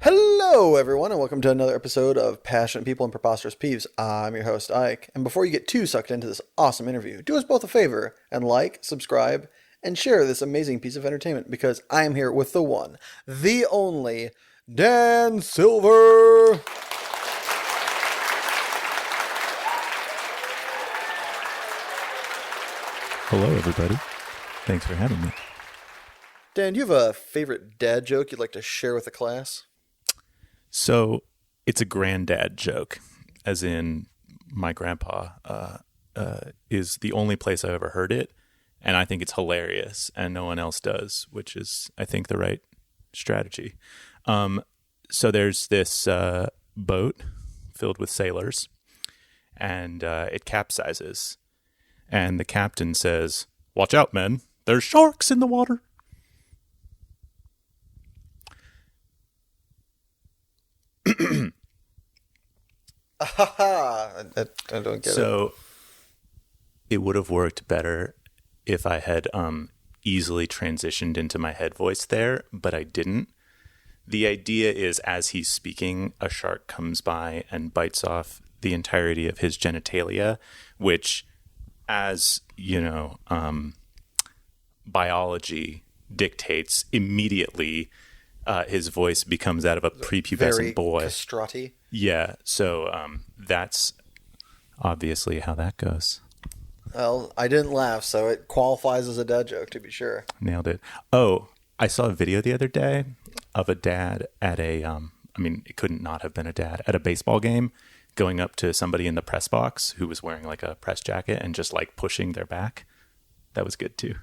Hello, everyone, and welcome to another episode of Passionate People and Preposterous Peeves. I'm your host, Ike, and before you get too sucked into this awesome interview, do us both a favor and like, subscribe, and share this amazing piece of entertainment because I am here with the one, the only, Dan Silver. Hello, everybody. Thanks for having me. Dan, do you have a favorite dad joke you'd like to share with the class? So, it's a granddad joke, as in my grandpa is the only place I've ever heard it, and I think it's hilarious, and no one else does, which is, I think, the right strategy. So there's this boat filled with sailors, and it capsizes, and the captain says, "Watch out, men. There's sharks in the water." I don't get it. So it would have worked better if I had easily transitioned into my head voice there, but I didn't. The idea is, as he's speaking, a shark comes by and bites off the entirety of his genitalia, which, as you know, biology dictates, immediately his voice becomes that of a prepubescent boy. Castrati. Yeah, so that's obviously how that goes. Well, I didn't laugh, so it qualifies as a dad joke, to be sure. Nailed it. Oh, I saw a video the other day of a dad at it couldn't not have been a dad, at a baseball game, going up to somebody in the press box who was wearing like a press jacket and just like pushing their back. That was good too,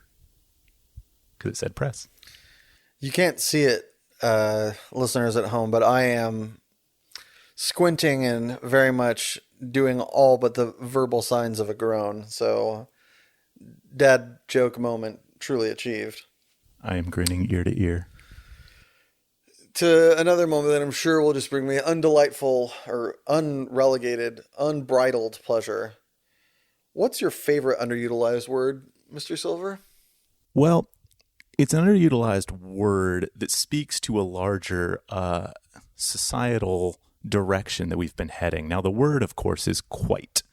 because it said press. You can't see it, listeners at home, but I am squinting and very much doing all but the verbal signs of a groan. So, dad joke moment truly achieved. I am grinning ear to ear. To another moment that I'm sure will just bring me undelightful or unrelegated, unbridled pleasure. What's your favorite underutilized word, Mr. Silver? Well, it's an underutilized word that speaks to a larger societal direction that we've been heading. Now, the word, of course, is quite.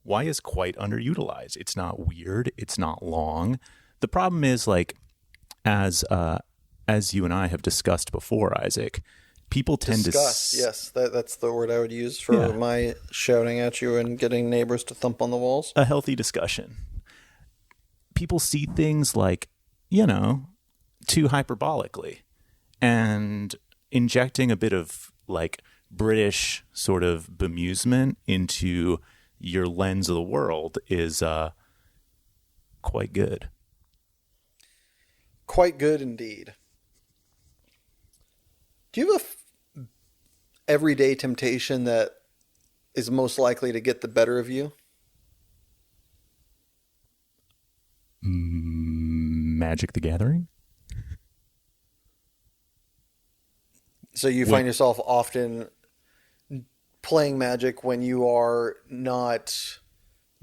Why is quite underutilized? It's not weird. It's not long. The problem is, like, as you and I have discussed before, Isaac, people tend to... Yes, that's the word I would use for my shouting at you and getting neighbors to thump on the walls. A healthy discussion. People see things like, too hyperbolically, and injecting a bit of, like, British sort of bemusement into your lens of the world is quite good. Quite good indeed. Do you have a everyday temptation that is most likely to get the better of you? Magic the Gathering? So you find yourself often playing Magic when you do not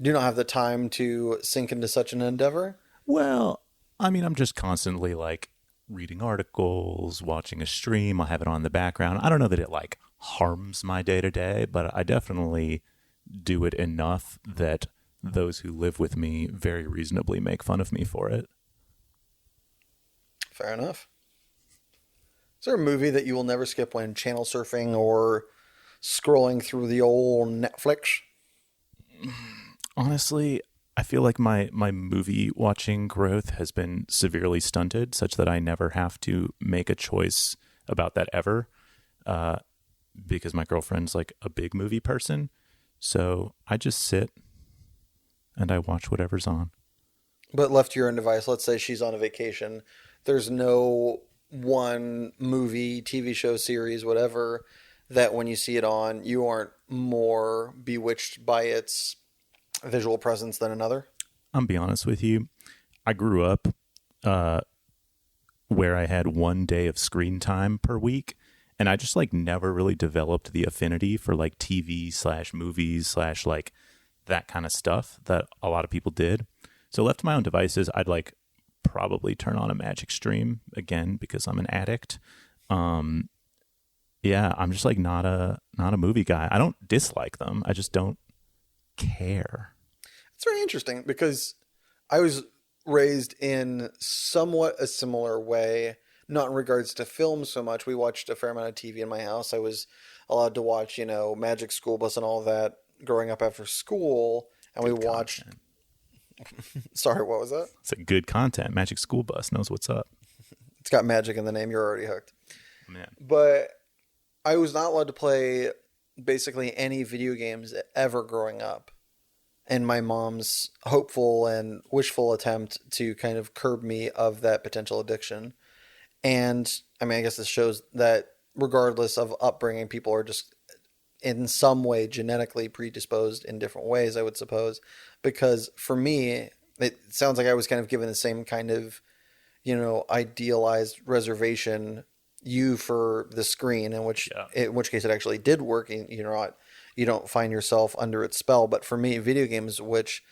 have the time to sink into such an endeavor? Well, I mean, I'm just constantly like reading articles, watching a stream. I'll have it on in the background. I don't know that it like harms my day to day, but I definitely do it enough that those who live with me very reasonably make fun of me for it. Fair enough. Is there a movie that you will never skip when channel surfing or scrolling through the old Netflix? Honestly, I feel like my movie watching growth has been severely stunted, such that I never have to make a choice about that ever, because my girlfriend's like a big movie person. So I just sit and I watch whatever's on. But left to your own device, let's say she's on a vacation. There's no one movie, TV show, series, whatever, that when you see it on, you aren't more bewitched by its visual presence than another? I'll be honest with you. I grew up where I had 1 day of screen time per week, and I just like never really developed the affinity for like TV/movies/ like that kind of stuff that a lot of people did. So left to my own devices, I'd like probably turn on a Magic stream again because I'm an addict. Yeah, I'm just like not a movie guy. I don't dislike them. I just don't care. It's very interesting because I was raised in somewhat a similar way, not in regards to film so much. We watched a fair amount of TV in my house. I was allowed to watch, Magic School Bus and all that growing up after school, and we Good watched. content. Sorry, what was that? It's a good content. Magic School Bus knows what's up. It's got magic in the name. You're already hooked. Man. But I was not allowed to play basically any video games ever growing up. And my mom's hopeful and wishful attempt to kind of curb me of that potential addiction. And I mean, I guess this shows that regardless of upbringing, people are just in some way genetically predisposed in different ways, I would suppose. Because for me, it sounds like I was kind of given the same kind of, idealized reservation you for the screen, in which case it actually did work. You don't find yourself under its spell. But for me, video games, which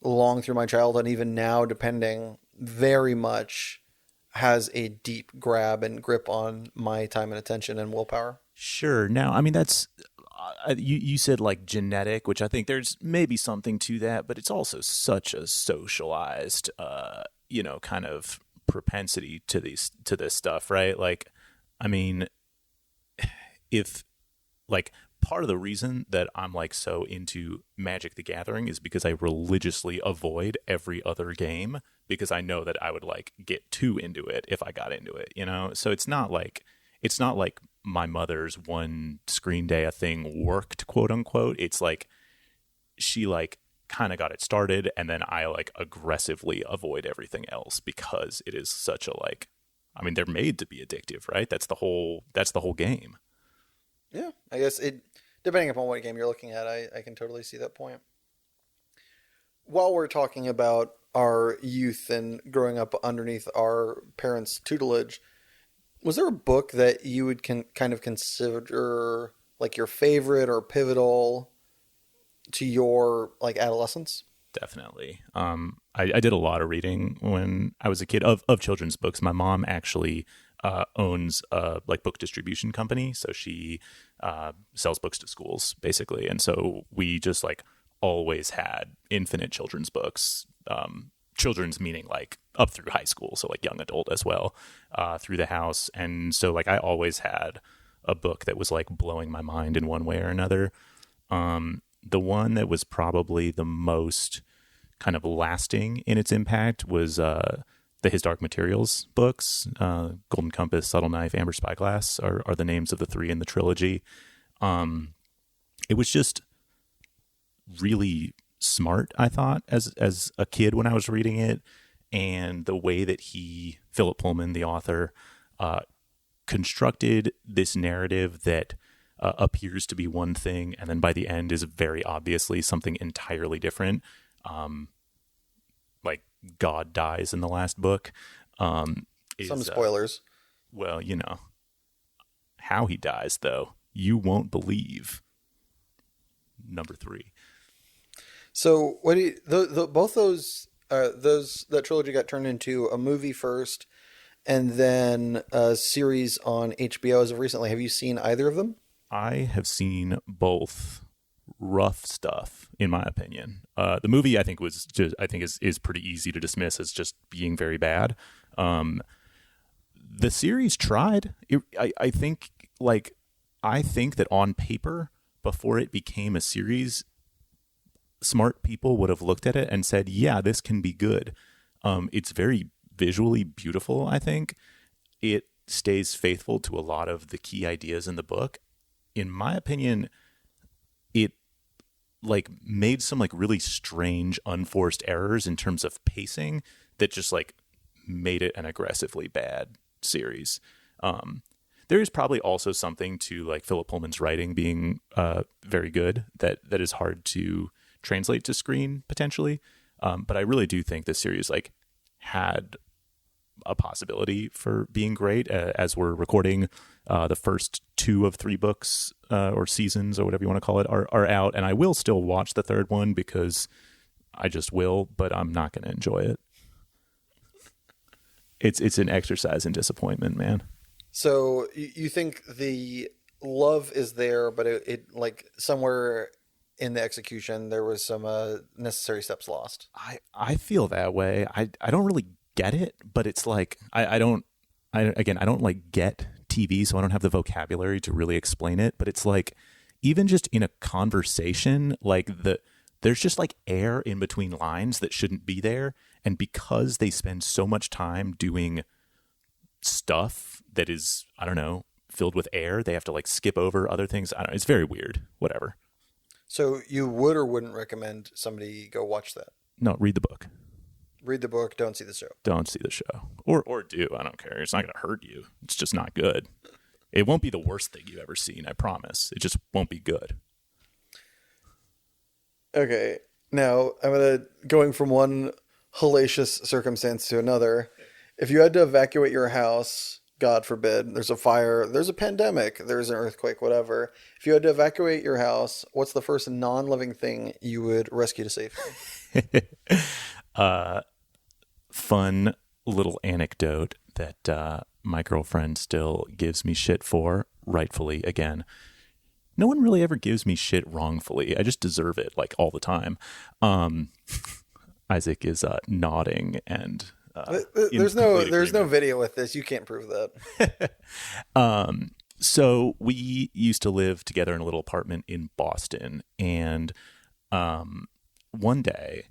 long through my childhood, even now, depending, very much has a deep grab and grip on my time and attention and willpower. Sure. Now, I mean, that's you said like genetic, which I think there's maybe something to that, but it's also such a socialized, kind of propensity to this stuff, right? Like, I mean, if like part of the reason that I'm like so into Magic the Gathering is because I religiously avoid every other game because I know that I would like get too into it if I got into it, So it's not like my mother's one screen day a thing worked, quote unquote. It's like she like kind of got it started and then I like aggressively avoid everything else because it is such a like, I mean, they're made to be addictive, right? That's the whole game. Yeah, I guess depending upon what game you're looking at, I can totally see that point. While we're talking about our youth and growing up underneath our parents' tutelage, was there a book that you would kind of consider like your favorite or pivotal to your like adolescence? Definitely. I did a lot of reading when I was a kid of children's books. My mom actually owns a like book distribution company, so she sells books to schools basically, and so we just like always had infinite children's books. Children's meaning like up through high school, so like young adult as well, through the house, and so like I always had a book that was like blowing my mind in one way or another. The one that was probably the most kind of lasting in its impact was the His Dark Materials books. Golden Compass, Subtle Knife, Amber Spyglass are the names of the three in the trilogy. It was just really smart, I thought, as a kid when I was reading it, and the way that Philip Pullman, the author, constructed this narrative that appears to be one thing and then by the end is very obviously something entirely different. Like God dies in the last book. Some spoilers. Well, how he dies though, you won't believe. Number 3. So what do you, both those that trilogy got turned into a movie first and then a series on HBO as of recently. Have you seen either of them? I have seen both. Rough stuff, in my opinion. The movie I think is pretty easy to dismiss as just being very bad. The series tried. I think that on paper, before it became a series, smart people would have looked at it and said, "Yeah, this can be good." It's very visually beautiful. I think it stays faithful to a lot of the key ideas in the book. In my opinion, it like made some like really strange unforced errors in terms of pacing that just like made it an aggressively bad series. There is probably also something to like Philip Pullman's writing being very good that is hard to translate to screen potentially. But I really do think this series like had a possibility for being great. As we're recording, the first 2 of 3 books or seasons or whatever you want to call it are out, and I will still watch the third one because I just will, but I'm not going to enjoy it. It's an exercise in disappointment, man. So you think the love is there, but it like somewhere in the execution there was some necessary steps lost. I feel that way. I don't really get it, but it's like I don't I don't like get TV, so I don't have the vocabulary to really explain it, but it's like even just in a conversation, like there's just like air in between lines that shouldn't be there, and because they spend so much time doing stuff that is, I don't know, filled with air, they have to like skip over other things. I don't know, it's very weird. Whatever. So you would or wouldn't recommend somebody go watch that? No, read the book. Read the book, don't see the show. Don't see the show. Or do. I don't care. It's not going to hurt you. It's just not good. It won't be the worst thing you've ever seen, I promise. It just won't be good. Okay. Now, going from one hellacious circumstance to another. If you had to evacuate your house, God forbid, there's a fire, there's a pandemic, there's an earthquake, whatever. If you had to evacuate your house, what's the first non-living thing you would rescue to safety? Fun little anecdote that my girlfriend still gives me shit for, rightfully, again. No one really ever gives me shit wrongfully. I just deserve it, like, all the time. Isaac is nodding and... there's no video with this. You can't prove that. So we used to live together in a little apartment in Boston, and one day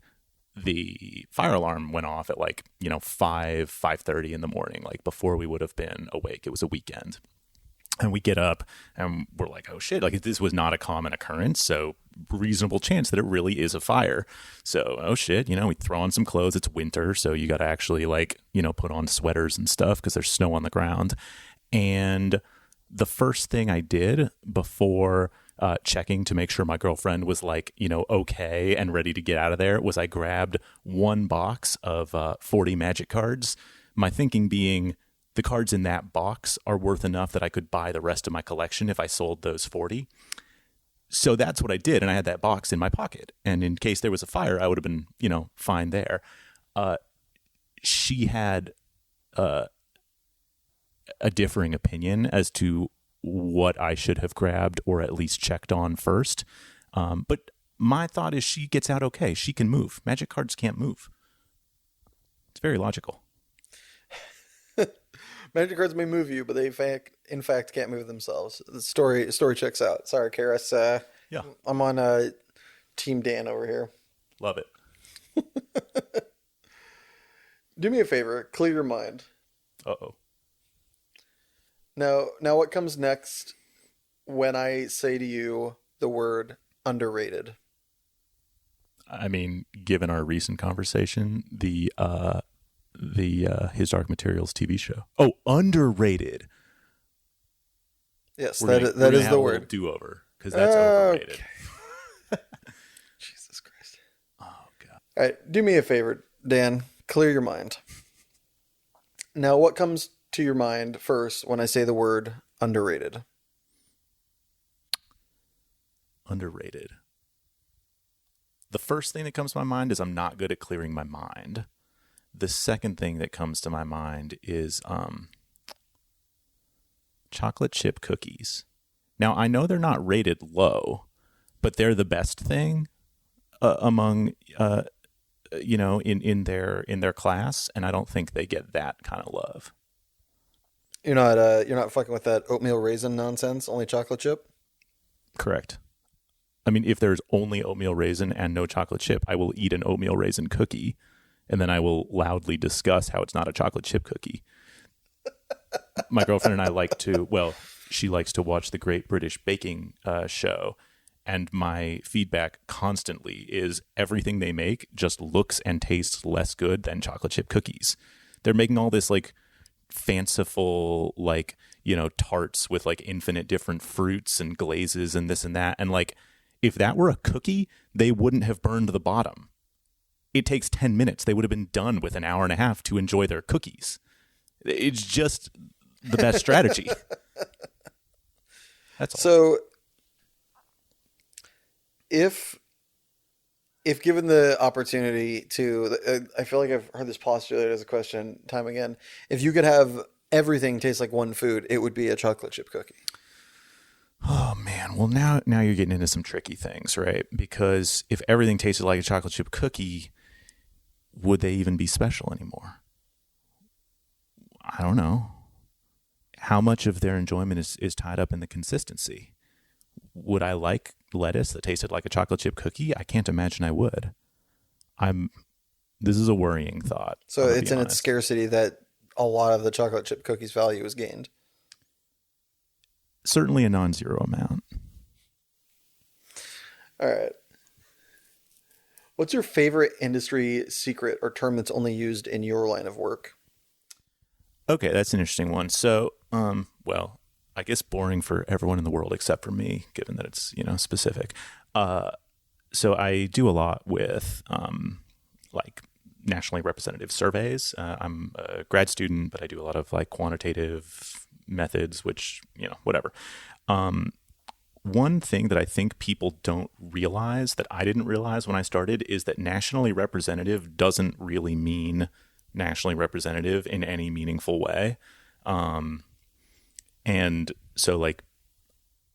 the fire alarm went off at 5:30 in the morning, like before we would have been awake. It was a weekend. And we get up and we're like, oh shit, like this was not a common occurrence. So reasonable chance that it really is a fire. So, oh shit, we throw on some clothes. It's winter. So you got to actually put on sweaters and stuff because there's snow on the ground. And the first thing I did before checking to make sure my girlfriend was okay and ready to get out of there was I grabbed one box of 40 magic cards. My thinking being, the cards in that box are worth enough that I could buy the rest of my collection if I sold those 40. So that's what I did, and I had that box in my pocket. And in case there was a fire, I would have been, fine there. She had a differing opinion as to what I should have grabbed or at least checked on first. But my thought is she gets out okay. She can move. Magic cards can't move. It's very logical. Magic cards may move you, but they in fact can't move themselves. The story checks out. Sorry, Karis. Yeah, I'm on Team Dan over here. Love it. Do me a favor, clear your mind. Uh-oh. Now, what comes next when I say to you the word underrated? I mean, given our recent conversation, the His Dark Materials TV show. Oh, underrated. Yes, that is the word. Do-over, because that's overrated. Jesus Christ. Oh, God. All right, do me a favor, Dan. Clear your mind. Now, what comes to your mind first when I say the word underrated? Underrated. The first thing that comes to my mind is I'm not good at clearing my mind. The second thing that comes to my mind is chocolate chip cookies. Now, I know they're not rated low, but they're the best thing among in their class, and I don't think they get that kind of love. You're not fucking with that oatmeal raisin nonsense, only chocolate chip? Correct. I mean, if there's only oatmeal raisin and no chocolate chip, I will eat an oatmeal raisin cookie. And then I will loudly discuss how it's not a chocolate chip cookie. My girlfriend and I she likes to watch the Great British Baking Show. And my feedback constantly is everything they make just looks and tastes less good than chocolate chip cookies. They're making all this fanciful, tarts with infinite different fruits and glazes and this and that. And if that were a cookie, they wouldn't have burned the bottom. It takes 10 minutes. They would have been done with an hour and a half to enjoy their cookies. It's just the best strategy. That's all. So if given the opportunity to, I feel like I've heard this postulated as a question time again. If you could have everything taste like one food, it would be a chocolate chip cookie. man. Well, now you're getting into some tricky things, right? Because if everything tasted like a chocolate chip cookie, would they even be special anymore? I don't know. How much of their enjoyment is tied up in the consistency? Would I like lettuce that tasted like a chocolate chip cookie? I can't imagine I would. This is a worrying thought. So it's in its scarcity that a lot of the chocolate chip cookies value is gained. Certainly a non-zero amount. All right. What's your favorite industry secret or term that's only used in your line of work? Okay, that's an interesting one. So, well, I guess boring for everyone in the world except for me, given that it's, specific. So I do a lot with like nationally representative surveys. I'm a grad student, but I do a lot of like quantitative methods, which, whatever. One thing that I think people don't realize that I didn't realize when I started is that nationally representative doesn't really mean nationally representative in any meaningful way. And so like,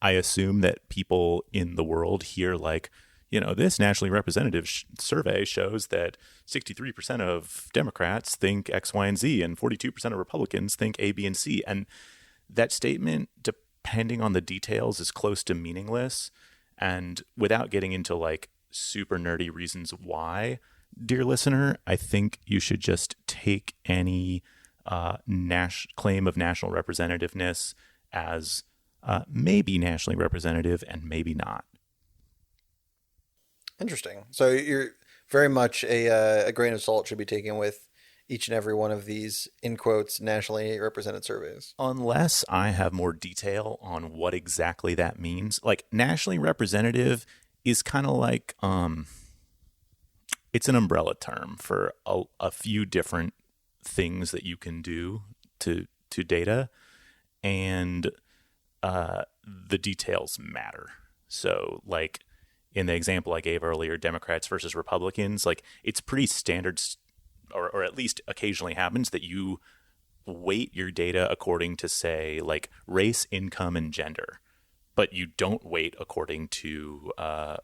I assume that people in the world hear like, this nationally representative survey shows that 63% of Democrats think X, Y, and Z, and 42% of Republicans think A, B, and C. And that statement, depending on the details, is close to meaningless. And without getting into like super nerdy reasons why, dear listener, I think you should just take any claim of national representativeness as maybe nationally representative and maybe not. Interesting. So you're very much a grain of salt should be taken with each and every one of these, in quotes, nationally represented surveys. Unless I have more detail on what exactly that means. Like nationally representative is kind of like, it's an umbrella term for a few different things that you can do to data, and the details matter. So like in the example I gave earlier, Democrats versus Republicans, like it's pretty standard, or at least occasionally happens that you weight your data according to, say, like race, income, and gender, but you don't weight according to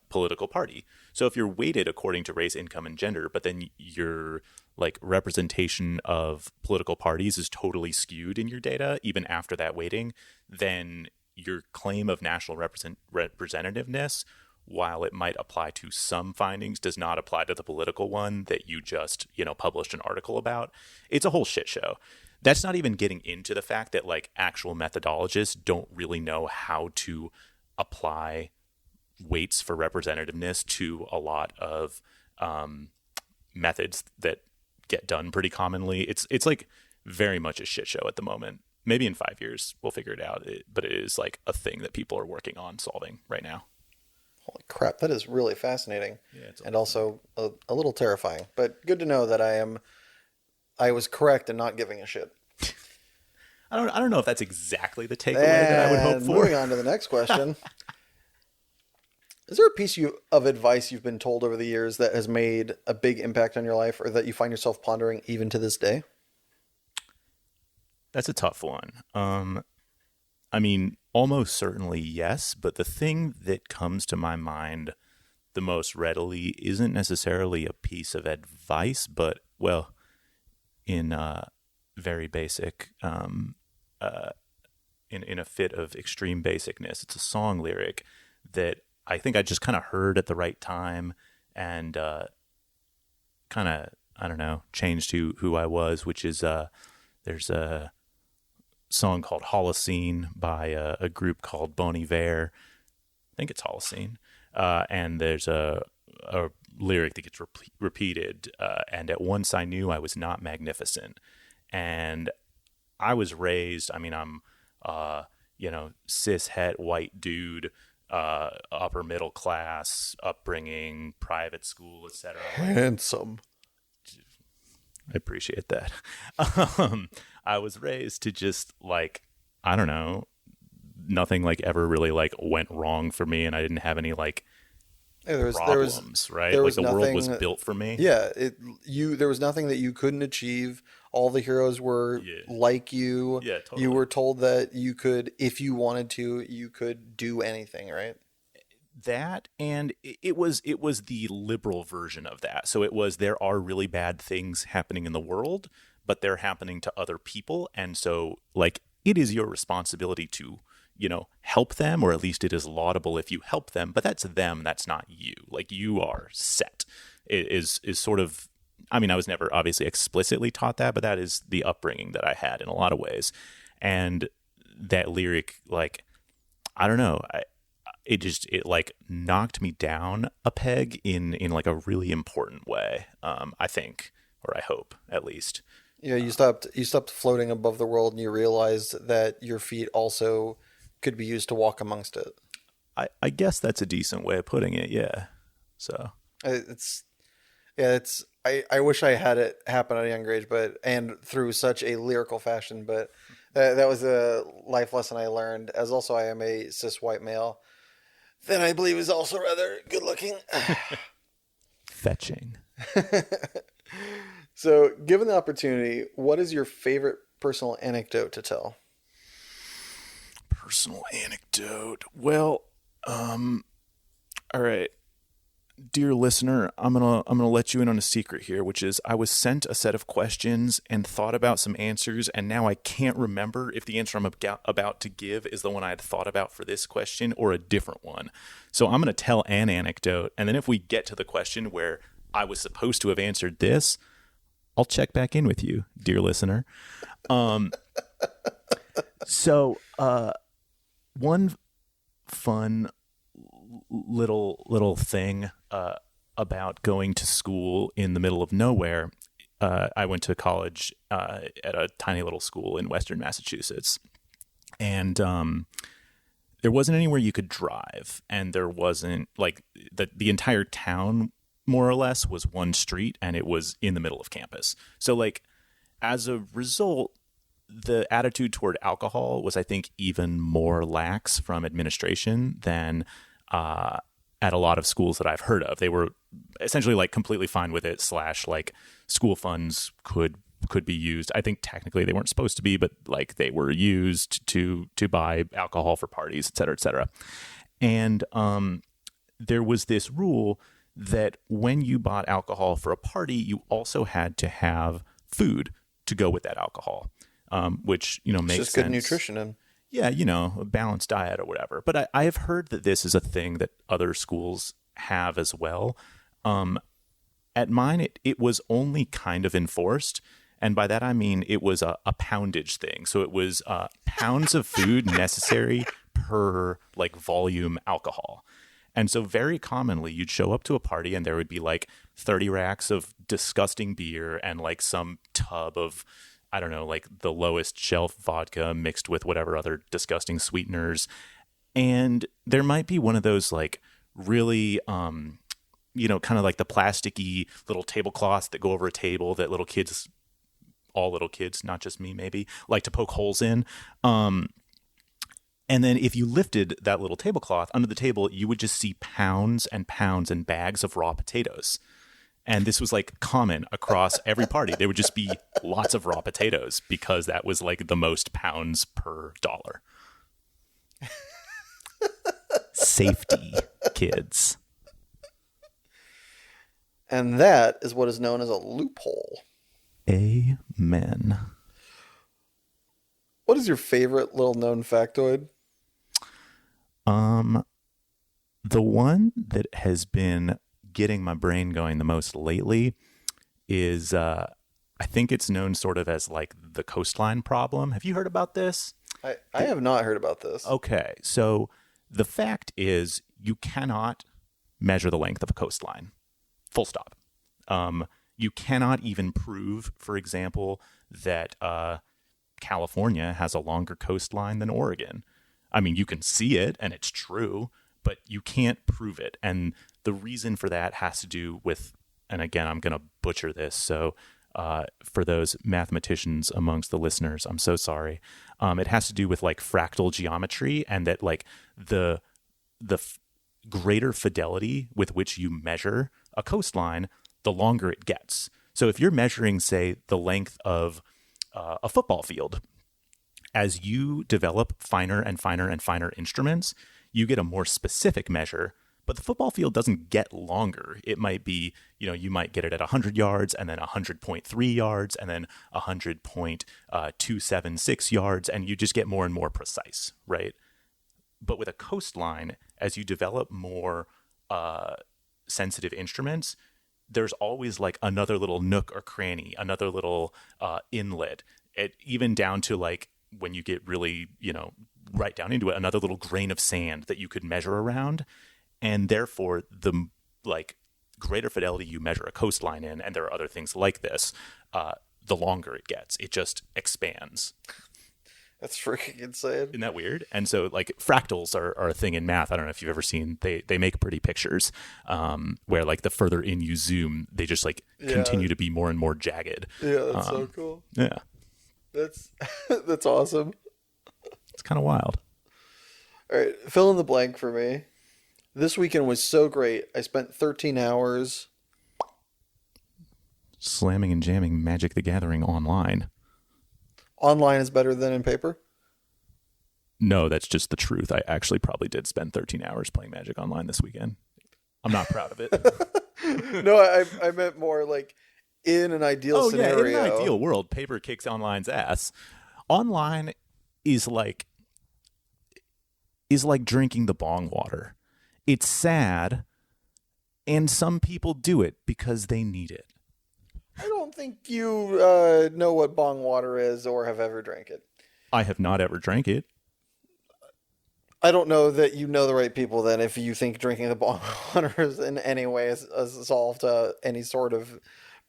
political party. So if you're weighted according to race, income, and gender, but then your like representation of political parties is totally skewed in your data, even after that weighting, then your claim of national representativeness, while it might apply to some findings, does not apply to the political one that you just, published an article about. It's a whole shit show. That's not even getting into the fact that like actual methodologists don't really know how to apply weights for representativeness to a lot of methods that get done pretty commonly. It's like very much a shit show at the moment. Maybe in 5 years we'll figure it out, but it is like a thing that people are working on solving right now. Holy crap, that is really fascinating, and also a little terrifying. But good to know that I was correct in not giving a shit. I don't know if that's exactly the takeaway that I would hope for. Moving on to the next question. Is there a piece of advice you've been told over the years that has made a big impact on your life, or that you find yourself pondering even to this day? That's a tough one. I mean, almost certainly yes, but the thing that comes to my mind the most readily isn't necessarily a piece of advice, but, well, in very basic, in a fit of extreme basicness, it's a song lyric that I think I just kind of heard at the right time and kind of, I don't know, changed who I was, which is there's a song called Holocene by a group called Bon Iver. I think it's Holocene. And there's a lyric that gets repeated. And at once I knew I was not magnificent. And I was raised, I mean, I'm, cis het white dude, upper middle class upbringing, private school, etc. Handsome. I appreciate that. I was raised to just like, I don't know, nothing like ever really like went wrong for me, and I didn't have any like problems, right? there Like was the world was nothing. built for me. Yeah, there was nothing that you couldn't achieve. All the heroes were Yeah. like you. Yeah, You totally. were told that you could, if you wanted to, you could do anything, right? That, and it was the liberal version of that. So it was, there are really bad things happening in the world, but they're happening to other people, and so like it is your responsibility to help them, or at least it is laudable if you help them, but that's them, that's not you. Like, you are set. It is sort of, I mean, I was never obviously explicitly taught that, but that is the upbringing that I had in a lot of ways. And that lyric, like, I don't know, it like knocked me down a peg in like a really important way. I think, or I hope at least. Yeah, you stopped floating above the world, and you realized that your feet also could be used to walk amongst it. I guess that's a decent way of putting it. Yeah. So It's Yeah, I wish I had it happen at a younger age, and through such a lyrical fashion, but that was a life lesson I learned. As also, I am a cis white male that I believe is also rather good looking. fetching. So, given the opportunity, what is your favorite personal anecdote to tell? Personal anecdote. Well, all right. Dear listener, I'm gonna let you in on a secret here, which is I was sent a set of questions and thought about some answers, and now I can't remember if the answer I'm about to give is the one I had thought about for this question or a different one. So I'm gonna tell an anecdote, and then if we get to the question where I was supposed to have answered this, I'll check back in with you, dear listener. So one fun little thing about going to school in the middle of nowhere. I went to college at a tiny little school in Western Massachusetts, and there wasn't anywhere you could drive, and there wasn't like the entire town more or less was one street, and it was in the middle of campus. So like as a result, the attitude toward alcohol was, I think, even more lax from administration than at a lot of schools that I've heard of. They were essentially like completely fine with it, / like school funds could be used. I think technically they weren't supposed to be, but like they were used to buy alcohol for parties, et cetera, et cetera. And there was this rule that when you bought alcohol for a party, you also had to have food to go with that alcohol, which, makes sense. Just good nutrition and Yeah, a balanced diet or whatever. But I have heard that this is a thing that other schools have as well. At mine, it was only kind of enforced. And by that, I mean it was a poundage thing. So it was pounds of food necessary per like volume alcohol. And so very commonly you'd show up to a party and there would be like 30 racks of disgusting beer and like some tub of, I don't know, like the lowest shelf vodka mixed with whatever other disgusting sweeteners. And there might be one of those like really, kind of like the plasticky little tablecloths that go over a table that all little kids, not just me maybe, like to poke holes in. And then if you lifted that little tablecloth under the table, you would just see pounds and pounds and bags of raw potatoes. And this was like common across every party. There would just be lots of raw potatoes because that was like the most pounds per dollar. Safety, kids. And that is what is known as a loophole. Amen. What is your favorite little known factoid? The one that has been getting my brain going the most lately is I think it's known sort of as like the coastline problem. Have you heard about this? I have not heard about this. Okay, so the fact is you cannot measure the length of a coastline. Full stop. You cannot even prove, for example, that California has a longer coastline than Oregon. I mean, you can see it and it's true, but you can't prove it. And the reason for that has to do with, and again, I'm going to butcher this. So for those mathematicians amongst the listeners, I'm so sorry. It has to do with like fractal geometry, and that like the greater fidelity with which you measure a coastline, the longer it gets. So if you're measuring, say, the length of a football field, as you develop finer and finer and finer instruments, you get a more specific measure. But the football field doesn't get longer. It might be, you might get it at 100 yards and then 100.3 yards and then 100.276 yards, and you just get more and more precise, right? But with a coastline, as you develop more sensitive instruments, there's always like another little nook or cranny, another little inlet, even down to like when you get really, right down into it, another little grain of sand that you could measure around. And therefore, the like greater fidelity you measure a coastline in, and there are other things like this, the longer it gets. It just expands. That's freaking insane. Isn't that weird? And so like fractals are a thing in math. I don't know if you've ever seen, they make pretty pictures where like the further in you zoom, they just like continue to be more and more jagged. Yeah, that's so cool. Yeah. That's awesome. It's kind of wild. All right, fill in the blank for me. This weekend was so great. I spent 13 hours slamming and jamming Magic the Gathering online. Online is better than in paper? No, that's just the truth. I actually probably did spend 13 hours playing Magic online this weekend. I'm not proud of it. No, I meant more like in an ideal scenario. Yeah, in an ideal world, paper kicks online's ass. Online is like drinking the bong water. It's sad, and some people do it because they need it. I don't think you know what bong water is or have ever drank it. I have not ever drank it. I don't know that you know the right people then if you think drinking the bong water is in any way has solved any sort of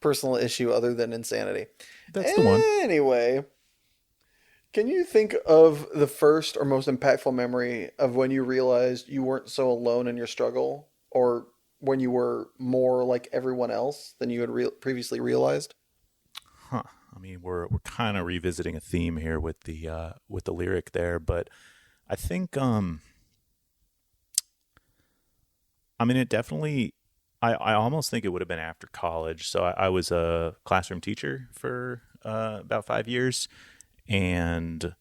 personal issue other than insanity. That's the one. Anyway, can you think of the first or most impactful memory of when you realized you weren't so alone in your struggle, or when you were more like everyone else than you had previously realized? Huh. I mean, we're kind of revisiting a theme here with the lyric there, but I think it definitely. I almost think it would have been after college. So I was a classroom teacher for about 5 years. And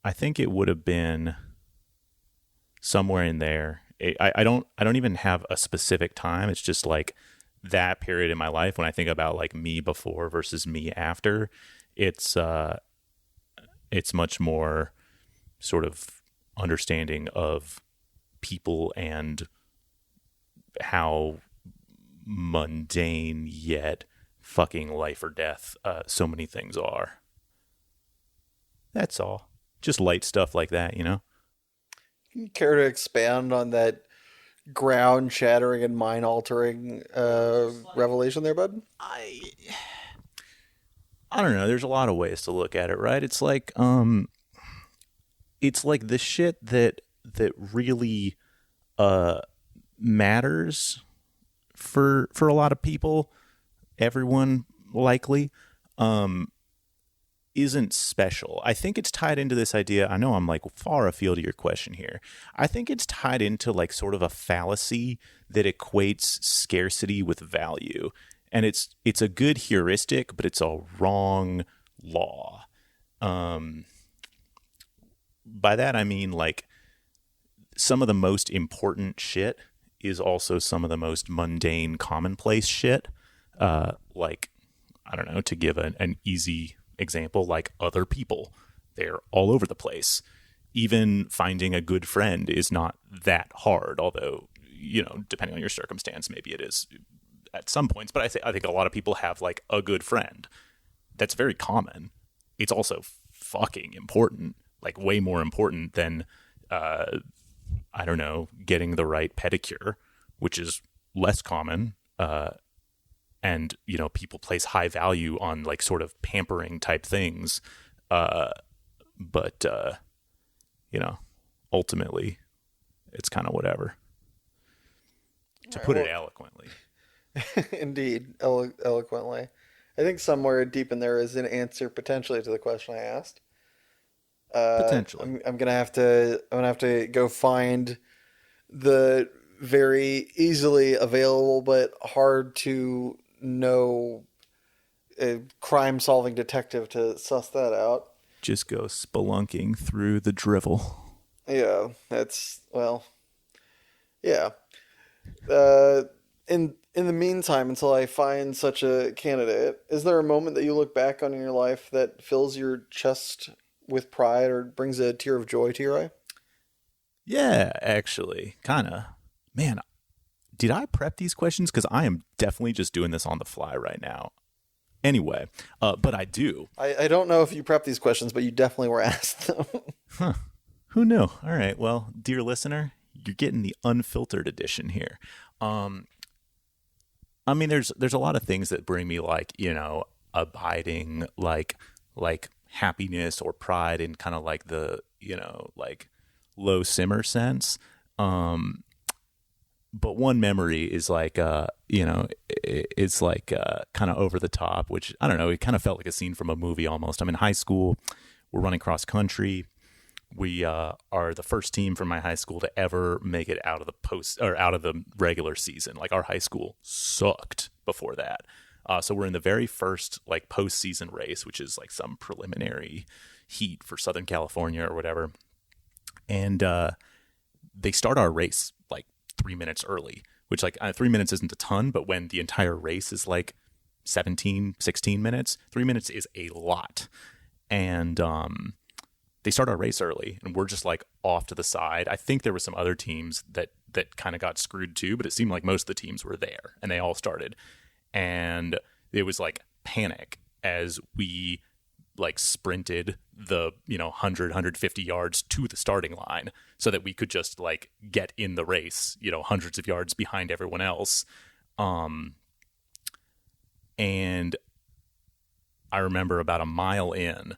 I think it would have been somewhere in there. I don't even have a specific time. It's just like that period in my life when I think about like me before versus me after. It's much more sort of understanding of people and how mundane yet fucking life or death so many things are. That's all. Just light stuff like that, You care to expand on that ground-shattering and mind-altering revelation there, bud? I don't know. There's a lot of ways to look at it, right? It's like the shit that really matters for a lot of people, everyone likely. Isn't special. I think it's tied into this idea. I know I'm like far afield of your question here. I think it's tied into like sort of a fallacy that equates scarcity with value. And it's a good heuristic, but it's a wrong law. By that I mean like some of the most important shit is also some of the most mundane, commonplace shit. Like, I don't know, to give an easy example, like other people. They're all over the place. Even finding a good friend is not that hard, although, depending on your circumstance, maybe it is at some points. But I think a lot of people have like a good friend. That's very common. It's also fucking important, like way more important than, I don't know, getting the right pedicure, which is less common. And, people place high value on like sort of pampering type things. But ultimately it's kind of whatever, to put it eloquently. Indeed. Eloquently. I think somewhere deep in there is an answer potentially to the question I asked. Potentially. I'm gonna have to go find the very easily available but hard to know crime solving detective to suss that out. Just go spelunking through the drivel. Yeah, that's, well, yeah. Uh, in the meantime, until I find such a candidate, is there a moment that you look back on in your life that fills your chest with pride or brings a tear of joy to your eye? Yeah, actually, kind of. Man, did I prep these questions? Because I am definitely just doing this on the fly right now. Anyway, but I do. I don't know if you prepped these questions, but you definitely were asked them. Huh. Who knew? All right. Well, dear listener, you're getting the unfiltered edition here. I mean, there's a lot of things that bring me like, abiding like happiness or pride in kind of like the, like low simmer sense. But one memory is like, it's like kind of over the top, which I don't know. It kind of felt like a scene from a movie almost. I'm in high school. We're running cross country. We are the first team from my high school to ever make it out of the regular season. Like our high school sucked before that. So we're in the very first like postseason race, which is like some preliminary heat for Southern California or whatever. And they start our race like 3 minutes early, which like 3 minutes isn't a ton, but when the entire race is like 16 minutes, 3 minutes is a lot. And they start our race early and we're just like off to the side. I think there were some other teams that kind of got screwed too, but it seemed like most of the teams were there and they all started. And it was like panic as we like sprinted the 150 yards to the starting line so that we could just like get in the race hundreds of yards behind everyone else. And I remember about a mile in,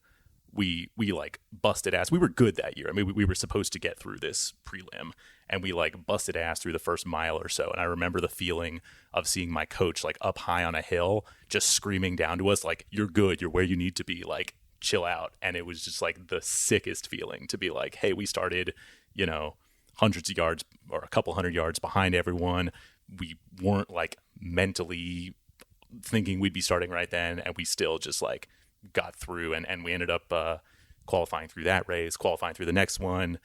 we like busted ass. We were good that year. I mean, we were supposed to get through this prelim and we like busted ass through the first mile or so. And I remember the feeling of seeing my coach like up high on a hill, just screaming down to us, like, you're good. You're where you need to be. Like, chill out. And it was just like the sickest feeling to be like, hey, we started, hundreds of yards or a couple hundred yards behind everyone. We weren't like mentally thinking we'd be starting right then. And we still just like got through and we ended up qualifying through that race, qualifying through the next one.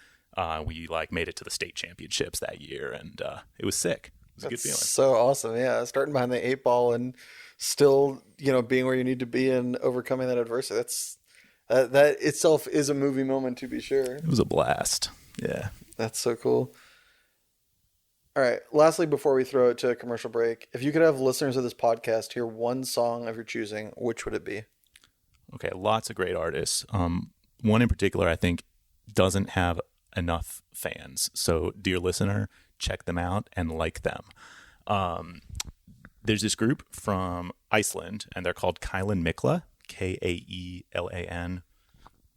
We like made it to the state championships that year and it was sick. It was a good feeling. So awesome. Yeah. Starting behind the 8 ball and still, being where you need to be and overcoming that adversity. That itself is a movie moment to be sure. It was a blast. Yeah. That's so cool. All right. Lastly, before we throw it to a commercial break, if you could have listeners of this podcast hear one song of your choosing, which would it be? Okay, lots of great artists. One in particular, I think, doesn't have enough fans. So, dear listener, check them out and like them. There's this group from Iceland, and they're called Kaelan Mikla, Kaelan,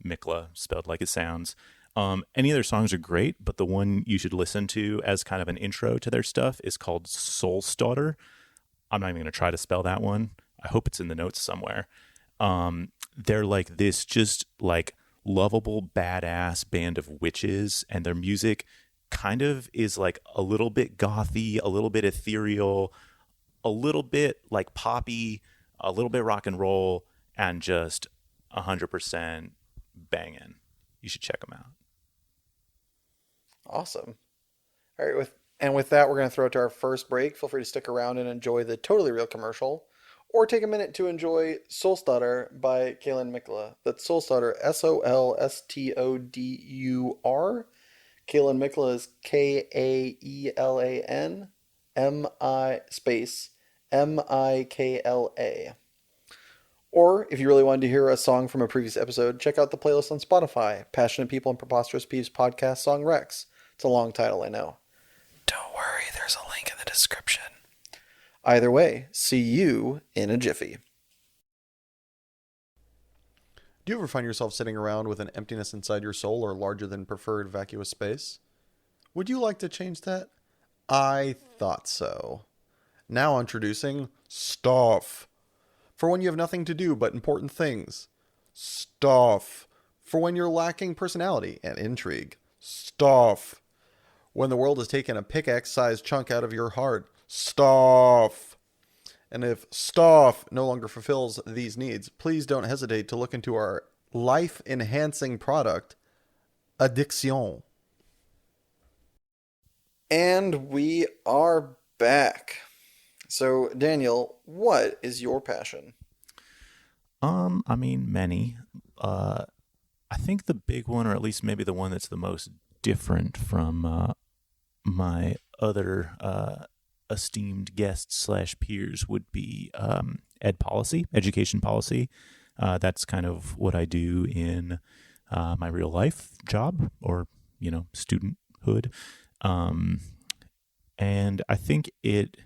Mikla, spelled like it sounds. Any of their songs are great, but the one you should listen to as kind of an intro to their stuff is called Soulstarter. I'm not even going to try to spell that one. I hope it's in the notes somewhere. They're like this just like lovable badass band of witches, and their music kind of is like a little bit gothy, a little bit ethereal, a little bit like poppy, a little bit rock and roll, and just 100% banging. You should check them out. Awesome. All right. With that, we're going to throw it to our first break. Feel free to stick around and enjoy the totally real commercial, or take a minute to enjoy Soulstarter by Kaelan Mikla. That's Soulstarter, Solstodur. Kaelan Mikla is Kaelan Mikla. Or, if you really wanted to hear a song from a previous episode, check out the playlist on Spotify, Passionate People and Preposterous Peeves podcast song Rex. It's a long title, I know. Don't worry, there's a link in the description. Either way, see you in a jiffy. Do you ever find yourself sitting around with an emptiness inside your soul or larger than preferred vacuous space? Would you like to change that? I thought so. Now introducing Stuff. For when you have nothing to do but important things. Stuff. For when you're lacking personality and intrigue. Stuff. when the world has taken a pickaxe-sized chunk out of your heart. Stuff. And if stuff no longer fulfills these needs, please don't hesitate to look into our life-enhancing product, Addiction. And we are back. So, Daniel, what is your passion? I mean, many. I think the big one, or at least maybe the one that's the most different from my other esteemed guests / peers, would be ed policy, education policy. That's kind of what I do in my real life job, or studenthood. And I think it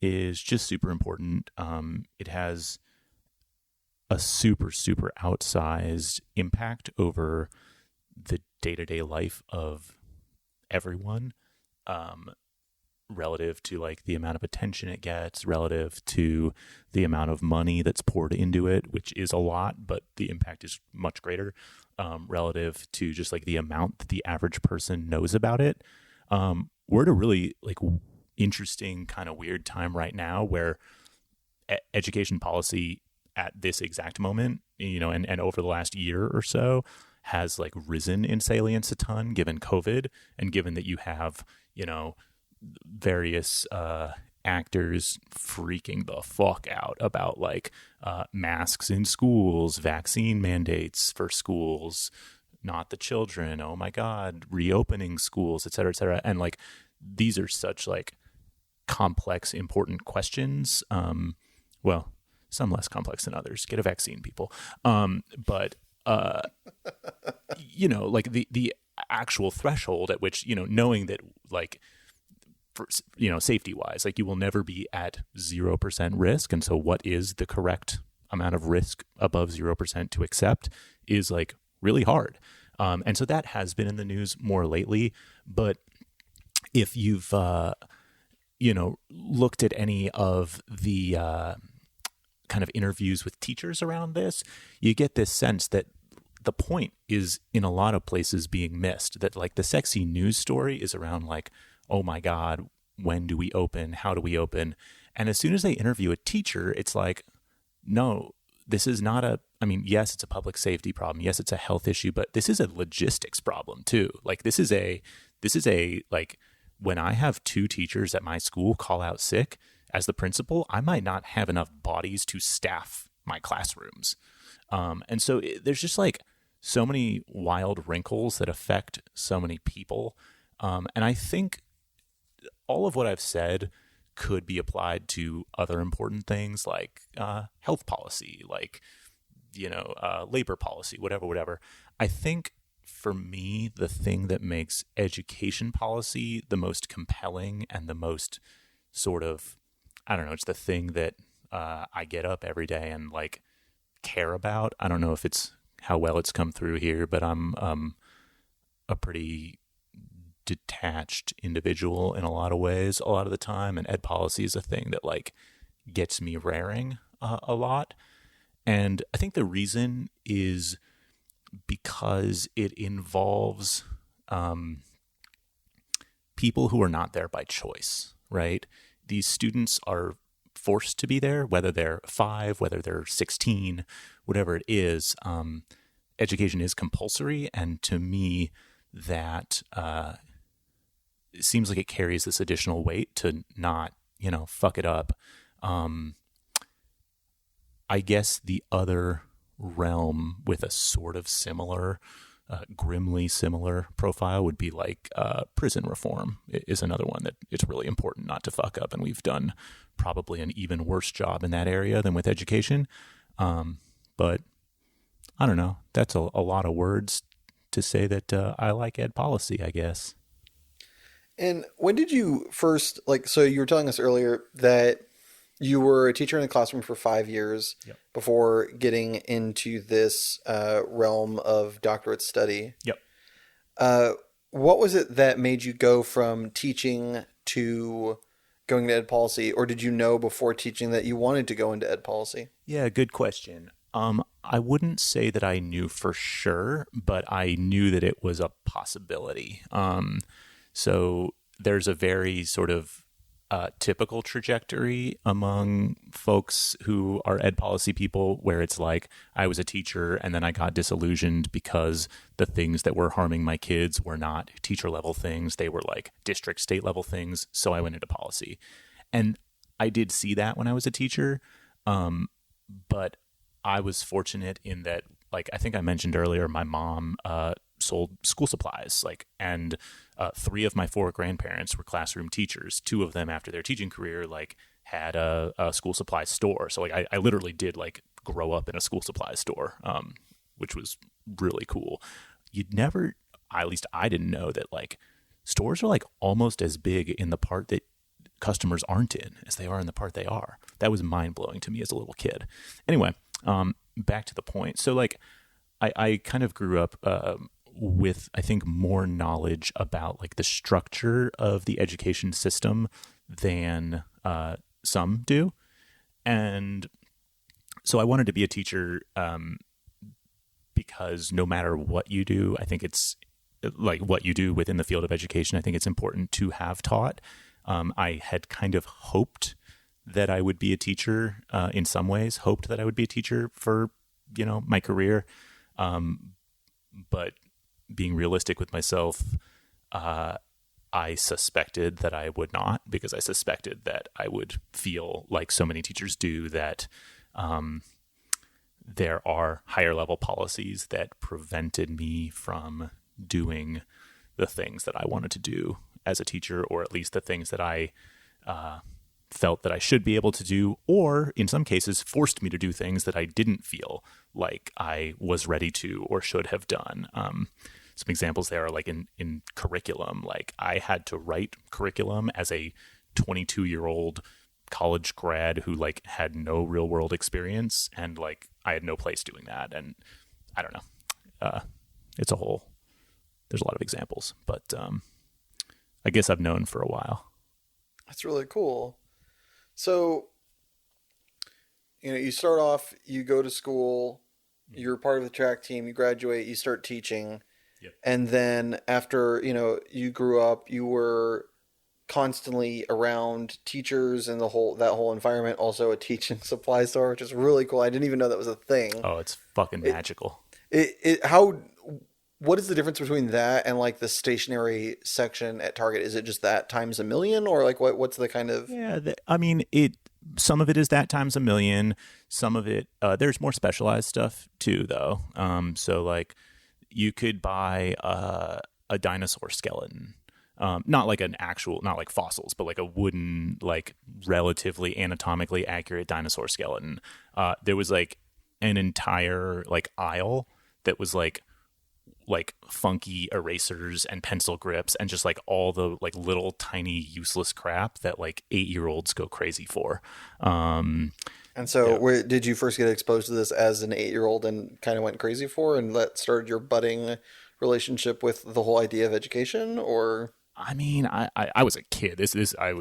is just super important. It has a super, super outsized impact over the day-to-day life of everyone, relative to like the amount of attention it gets, relative to the amount of money that's poured into it, which is a lot, but the impact is much greater, relative to just like the amount that the average person knows about it. We're at a really like interesting kind of weird time right now where education policy at this exact moment, and over the last year or so has like risen in salience a ton given COVID, and given that you have, various actors freaking the fuck out about like masks in schools, vaccine mandates for schools, not the children, oh my God, reopening schools, et cetera, et cetera. And like, these are such like complex, important questions. Well, some less complex than others. Get a vaccine, people. But like the actual threshold at which, knowing that like, for, safety wise, like you will never be at 0% risk. And so what is the correct amount of risk above 0% to accept is like really hard. And so that has been in the news more lately. But if you've, looked at any of the kind of interviews with teachers around this, you get this sense that the point is in a lot of places being missed, that like the sexy news story is around like, oh my God, when do we open? How do we open? And as soon as they interview a teacher, it's like, no, this is not yes, it's a public safety problem. Yes, it's a health issue, but this is a logistics problem too. Like this is a like, when I have 2 teachers at my school call out sick, as the principal, I might not have enough bodies to staff my classrooms. And so there's just like so many wild wrinkles that affect so many people. And I think all of what I've said could be applied to other important things like health policy, like, labor policy, whatever. I think for me, the thing that makes education policy the most compelling and the most sort of, I don't know, it's the thing that I get up every day and like care about. I don't know if it's how well it's come through here, but I'm a pretty detached individual in a lot of ways a lot of the time, and ed policy is a thing that like gets me raring a lot. And I think the reason is because it involves people who are not there by choice, right? These students are forced to be there, whether they're 5, whether they're 16, whatever it is. Education is compulsory, and to me, that it seems like it carries this additional weight to not, fuck it up. I guess the other realm with a sort of similar, grimly similar profile would be like prison reform is another one that it's really important not to fuck up. And we've done probably an even worse job in that area than with education. But I don't know. That's a lot of words to say that I like ed policy, I guess. And when did you first, so you were telling us earlier that you were a teacher in the classroom for 5 years Yep. before getting into this realm of doctorate study. Yep. What was it that made you go from teaching to going to ed policy, or did you know before teaching that you wanted to go into ed policy? Yeah, good question. I wouldn't say that I knew for sure, but I knew that it was a possibility. So there's a very sort of typical trajectory among folks who are ed policy people where it's like I was a teacher and then I got disillusioned because the things that were harming my kids were not teacher level things. They were like district, state level things. So I went into policy. And I did see that when I was a teacher. But I was fortunate in that, like, I think I mentioned earlier, my mom sold school supplies, like, and 3 of my 4 grandparents were classroom teachers. 2 of them, after their teaching career, like, had a school supply store. So, like, I literally did, like, grow up in a school supply store, which was really cool. You'd never, at least I didn't know that, like, stores are, like, almost as big in the part that customers aren't in as they are in the part they are. That was mind-blowing to me as a little kid. Anyway, back to the point. So, like, I kind of grew up with, I think, more knowledge about, like, the structure of the education system than some do. And so I wanted to be a teacher because no matter what you do, I think it's, like, what you do within the field of education, I think it's important to have taught. I had kind of hoped that I would be a teacher in some ways, hoped that I would be a teacher for, my career. But being realistic with myself, I suspected that I would not, because I suspected that I would feel like so many teachers do, that there are higher level policies that prevented me from doing the things that I wanted to do as a teacher, or at least the things that I felt that I should be able to do, or in some cases forced me to do things that I didn't feel like I was ready to or should have done. Some examples there are, like, in curriculum. Like, I had to write curriculum as a 22-year-old college grad who, like, had no real world experience, and, like, I had no place doing that. And I don't know. There's a lot of examples, but I guess I've known for a while. That's really cool. So, you start off, you go to school, you're part of the track team, you graduate, you start teaching. Yep. And then after, you grew up, you were constantly around teachers and that whole environment, also a teaching supply store, which is really cool. I didn't even know that was a thing. Oh, it's fucking magical. What is the difference between that and, like, the stationery section at Target? Is it just that times a million, or, like, what's the kind of? Yeah, some of it is that times a million. Some of it, there's more specialized stuff too, though. So, like, you could buy a dinosaur skeleton, not like not like fossils, but like a wooden, like, relatively anatomically accurate dinosaur skeleton. There was, like, an entire, like, aisle that was like funky erasers and pencil grips and just, like, all the, like, little tiny useless crap that, like, 8-year-olds go crazy for. And so where did you first get exposed to this as an 8-year-old and kind of went crazy for, and that started your budding relationship with the whole idea of education? Or I mean, I was a kid. I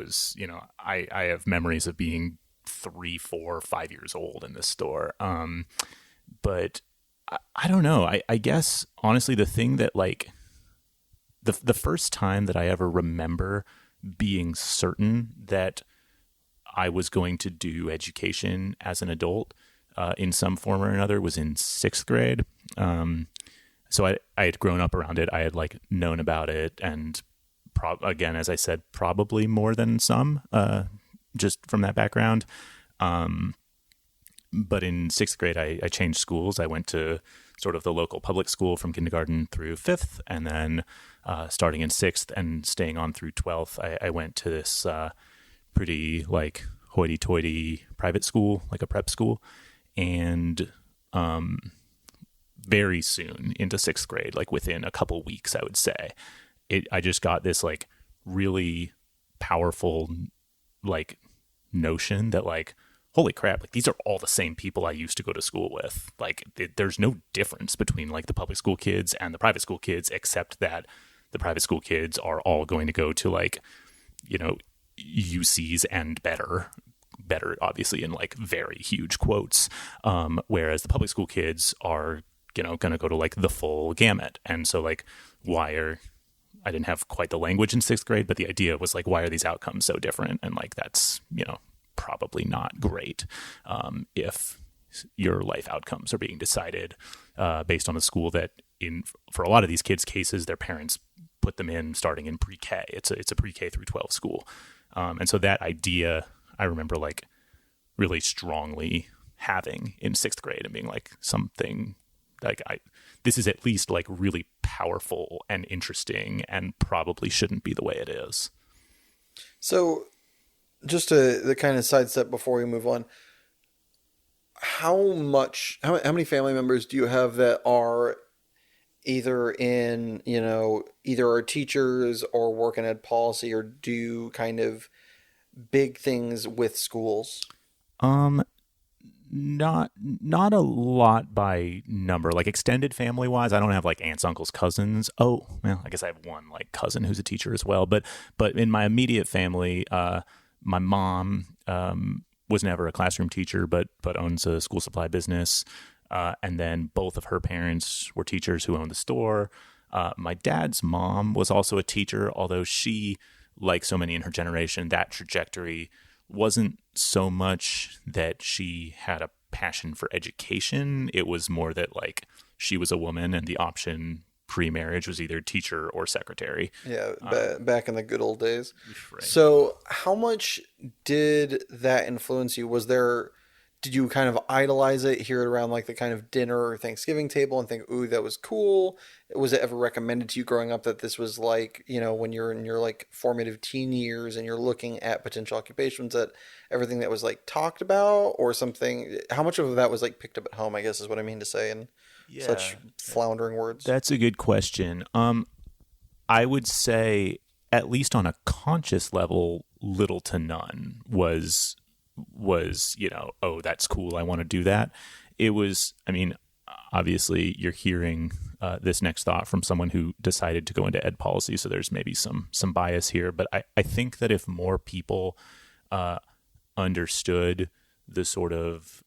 have memories of being 3, 4, 5 years old in this store. But I don't know. I guess, honestly, the thing that, like, the first time that I ever remember being certain that I was going to do education as an adult in some form or another was in 6th grade. So I had grown up around it. I had, like, known about it, and again, as I said, probably more than some, just from that background. But in 6th grade, I changed schools. I went to sort of the local public school from kindergarten through 5th, and then starting in 6th and staying on through 12th, I went to this pretty, like, hoity-toity private school, like a prep school. And very soon into 6th grade, like within a couple weeks, I would say, I just got this, like, really powerful, like, notion that, like, holy crap, like, these are all the same people I used to go to school with. Like, there's no difference between, like, the public school kids and the private school kids, except that the private school kids are all going to go to, like, UCs and better, obviously, in, like, very huge quotes. Whereas the public school kids are, going to go to, like, the full gamut. And so, like, why are I didn't have quite the language in sixth grade, but the idea was like, why are these outcomes so different? And like, that's, probably not great if your life outcomes are being decided based on a school that for a lot of these kids' cases, their parents put them in starting in pre-K. It's a pre-K through 12 school. And so that idea, I remember like really strongly having in sixth grade and being like something like this is at least like really powerful and interesting and probably shouldn't be the way it is. So just the kind of sidestep before we move on, how many family members do you have that are either in, either are teachers or work in ed policy or do kind of big things with schools? Not a lot by number. Like extended family wise, I don't have like aunts, uncles, cousins. Oh, well, I guess I have one like cousin who's a teacher as well. But in my immediate family, my mom was never a classroom teacher, but owns a school supply business. And then both of her parents were teachers who owned the store. My dad's mom was also a teacher, although she, like so many in her generation, that trajectory wasn't so much that she had a passion for education. It was more that like she was a woman and the option pre-marriage was either teacher or secretary. Yeah, back in the good old days. Right. So how much did that influence you? Did you kind of idolize it, hear it around like the kind of dinner or Thanksgiving table and think, ooh, that was cool? Was it ever recommended to you growing up that this was like, when you're in your like formative teen years and you're looking at potential occupations, that everything that was like talked about or something? How much of that was like picked up at home, I guess is what I mean to say in such floundering words? That's a good question. I would say at least on a conscious level, little to none was, oh, that's cool, I want to do that. It was, obviously you're hearing this next thought from someone who decided to go into ed policy, so there's maybe some bias here, but I think that if more people understood the sort of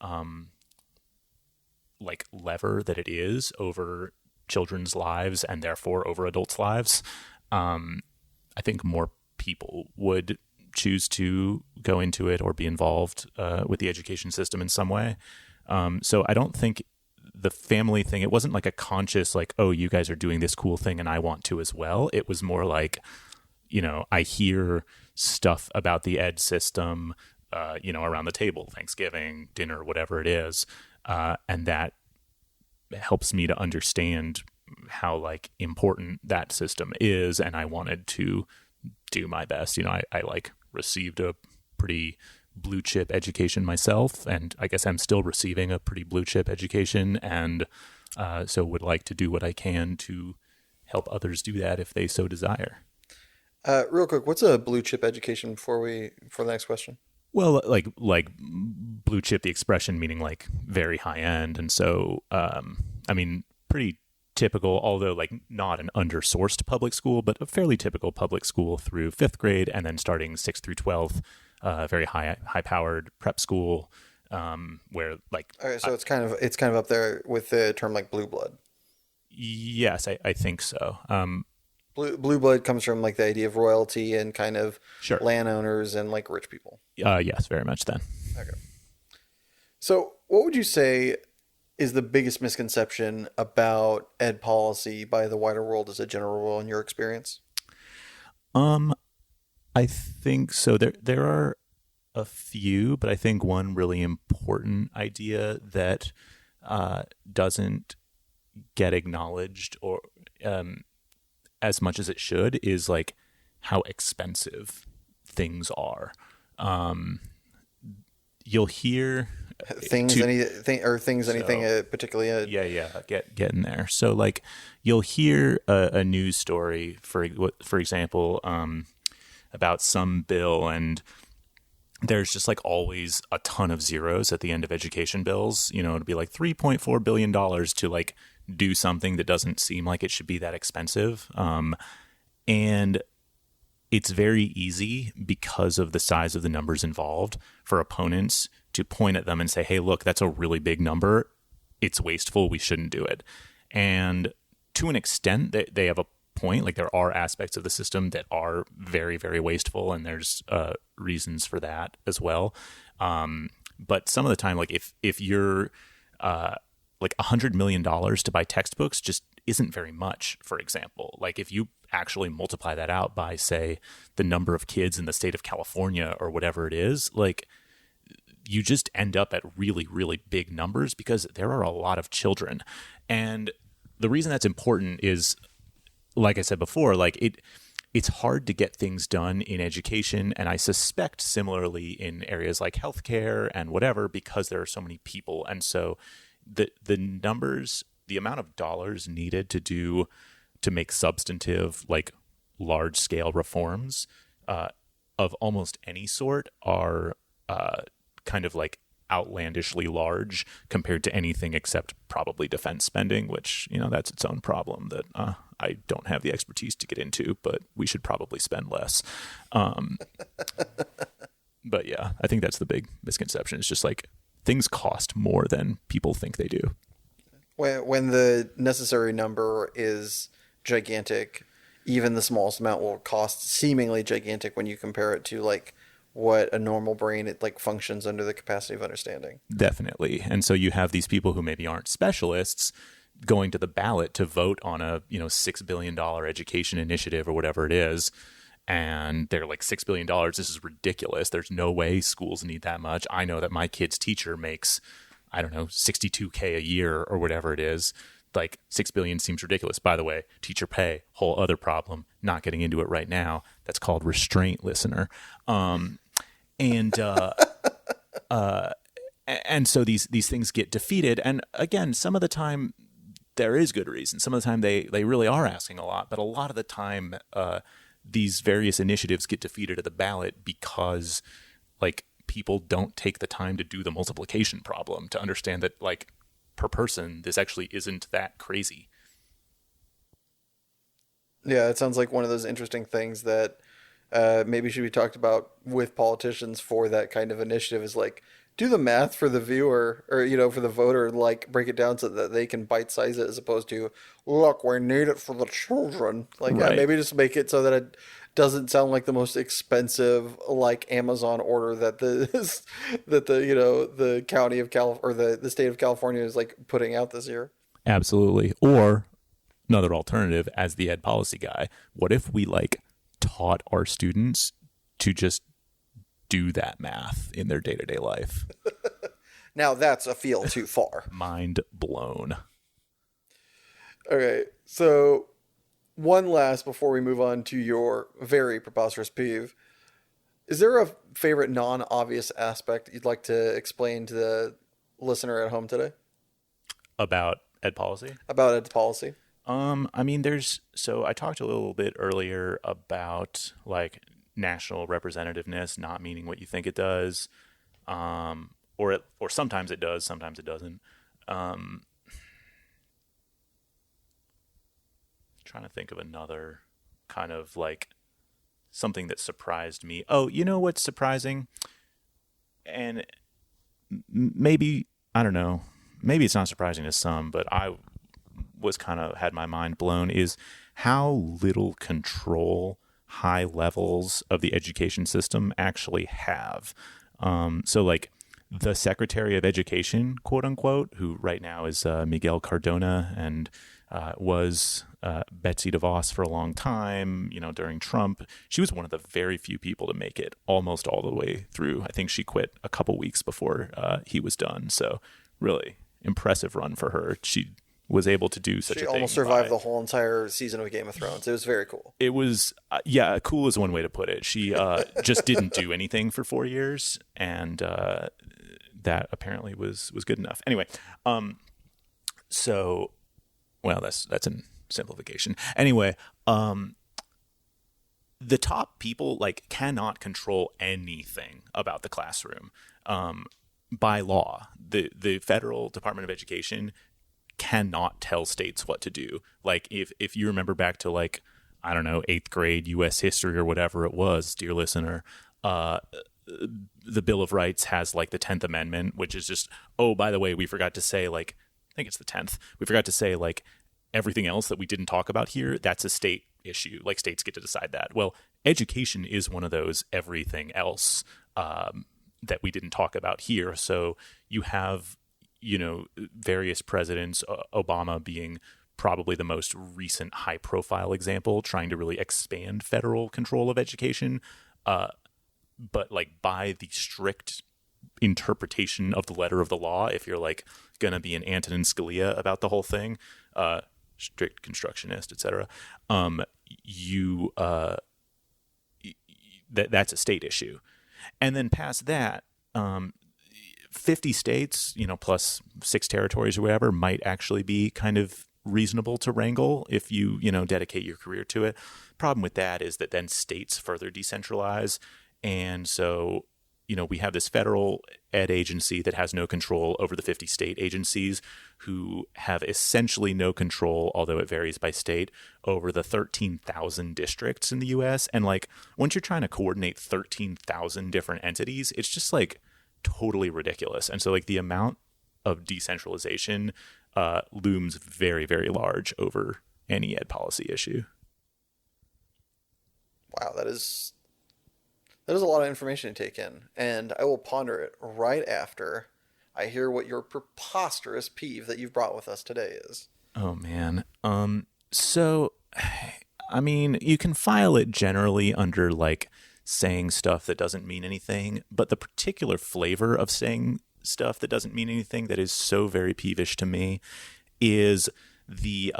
like lever that it is over children's lives and therefore over adults' lives, I think more people would choose to go into it or be involved with the education system in some way. So I don't think the family thing, it wasn't like a conscious like, oh, you guys are doing this cool thing and I want to as well. It was more like, I hear stuff about the ed system, around the table, Thanksgiving, dinner, whatever it is. And that helps me to understand how like important that system is. And I wanted to do my best. I like received a pretty blue chip education myself, and I guess I'm still receiving a pretty blue chip education, and so would like to do what I can to help others do that if they so desire. Real quick, what's a blue chip education for the next question? Well, like blue chip, the expression meaning like very high end, and so pretty typical, although like not an undersourced public school, but a fairly typical public school through fifth grade, and then starting 6th through 12th, very high powered prep school, where like. Okay, so it's kind of up there with the term like blue blood. Yes, I think so. Blue blood comes from like the idea of royalty and kind of sure. landowners and like rich people. Yes, very much then. Okay. So what would you say is the biggest misconception about ed policy by the wider world as a general rule in your experience? I think so. There are a few, but I think one really important idea that doesn't get acknowledged or as much as it should is like how expensive things are. You'll hear anything particularly. Get in there. So like you'll hear a news story for example about some bill, and there's just like always a ton of zeros at the end of education bills. It'll be like $3.4 billion to like do something that doesn't seem like it should be that expensive. And it's very easy because of the size of the numbers involved for opponents to point at them and say, hey, look, that's a really big number. It's wasteful. We shouldn't do it. And to an extent, they have a point. Like there are aspects of the system that are very, very wasteful, and there's reasons for that as well. But some of the time, like if you're like $100 million to buy textbooks just isn't very much, for example. Like if you actually multiply that out by, say, the number of kids in the state of California or whatever it is, like you just end up at really, really big numbers because there are a lot of children. And the reason that's important is, like I said before, like it's hard to get things done in education, and I suspect similarly in areas like healthcare and whatever, because there are so many people. And so the numbers, the amount of dollars needed to make substantive, like large scale reforms of almost any sort are kind of like outlandishly large compared to anything except probably defense spending, which, you know, that's its own problem that I don't have the expertise to get into, but we should probably spend less. But yeah, I think that's the big misconception. It's just like things cost more than people think they do. When the necessary number is gigantic, even the smallest amount will cost seemingly gigantic when you compare it to like what a normal brain it like functions under the capacity of understanding. Definitely. And so you have these people who maybe aren't specialists going to the ballot to vote on a, you know, $6 billion education initiative or whatever it is. And they're like, $6 billion, this is ridiculous. There's no way schools need that much. I know that my kid's teacher makes, I don't know, $62K a year or whatever it is. Like $6 billion seems ridiculous. By the way, teacher pay, whole other problem. Not getting into it right now. That's called restraint, listener. And so these things get defeated. And again, some of the time there is good reason. Some of the time they really are asking a lot. But a lot of the time, these various initiatives get defeated at the ballot because like people don't take the time to do the multiplication problem to understand that like per person, this actually isn't that crazy. Yeah, it sounds like one of those interesting things that maybe should be talked about with politicians for that kind of initiative is like, do the math for the viewer or, you know, for the voter, like break it down so that they can bite size it as opposed to, look, we need it for the children. Like Right. maybe just make it so that it doesn't sound like the most expensive, like Amazon order that the you know, the county of or the state of California is like putting out this year. Absolutely. Or another alternative, as the ed policy guy, what if we like taught our students to just do that math in their day-to-day life? Now that's a feel too far. Mind blown. Okay, so one last before we move on to your very preposterous peeve. Is there a favorite non-obvious aspect you'd like to explain to the listener at home today? About ed policy? About ed policy? I mean, so I talked a little bit earlier about like national representativeness not meaning what you think it does, or sometimes it does, sometimes it doesn't. Trying to think of another kind of like something that surprised me. Oh, you know what's surprising? And maybe, I don't know, maybe it's not surprising to some, but I was kind of had my mind blown is how little control high levels of the education system actually have. So like the Secretary of Education, quote unquote, who right now is Miguel Cardona and was Betsy DeVos for a long time, you know, during Trump. She was one of the very few people to make it almost all the way through. I think she quit a couple weeks before he was done. So really impressive run for her. She was able to do such a thing. She almost survived the whole entire season of Game of Thrones. It was very cool. It was, yeah, cool is one way to put it. She just didn't do anything for 4 years, and that apparently was good enough. Anyway, so, well, that's a simplification. Anyway, the top people like cannot control anything about the classroom by law. The Federal Department of Education cannot tell states what to do. Like if you remember back to like, I don't know, 8th grade U.S. history or whatever it was, dear listener, the Bill of Rights has like the 10th Amendment, which is just, oh, by the way, we forgot to say like, I think it's the 10th. We forgot to say like everything else that we didn't talk about here, that's a state issue. Like states get to decide that. Well, education is one of those everything else that we didn't talk about here. So you have, various presidents, Obama being probably the most recent high profile example, trying to really expand federal control of education. But like by the strict interpretation of the letter of the law, if you're like going to be an Antonin Scalia about the whole thing, strict constructionist, etc., that's a state issue. And then past that, 50 states, plus 6 territories or whatever, might actually be kind of reasonable to wrangle if you dedicate your career to it. Problem with that is that then states further decentralize, and so we have this federal ed agency that has no control over the 50 state agencies, who have essentially no control, although it varies by state, over the 13,000 districts in the U.S. And like once you're trying to coordinate 13,000 different entities, it's just like totally ridiculous. And so like the amount of decentralization looms very, very large over any ed policy issue. Wow, that is a lot of information to take in, and I will ponder it right after I hear what your preposterous peeve that you've brought with us today is. Oh man. So I mean, you can file it generally under like saying stuff that doesn't mean anything, but the particular flavor of saying stuff that doesn't mean anything that is so very peevish to me is the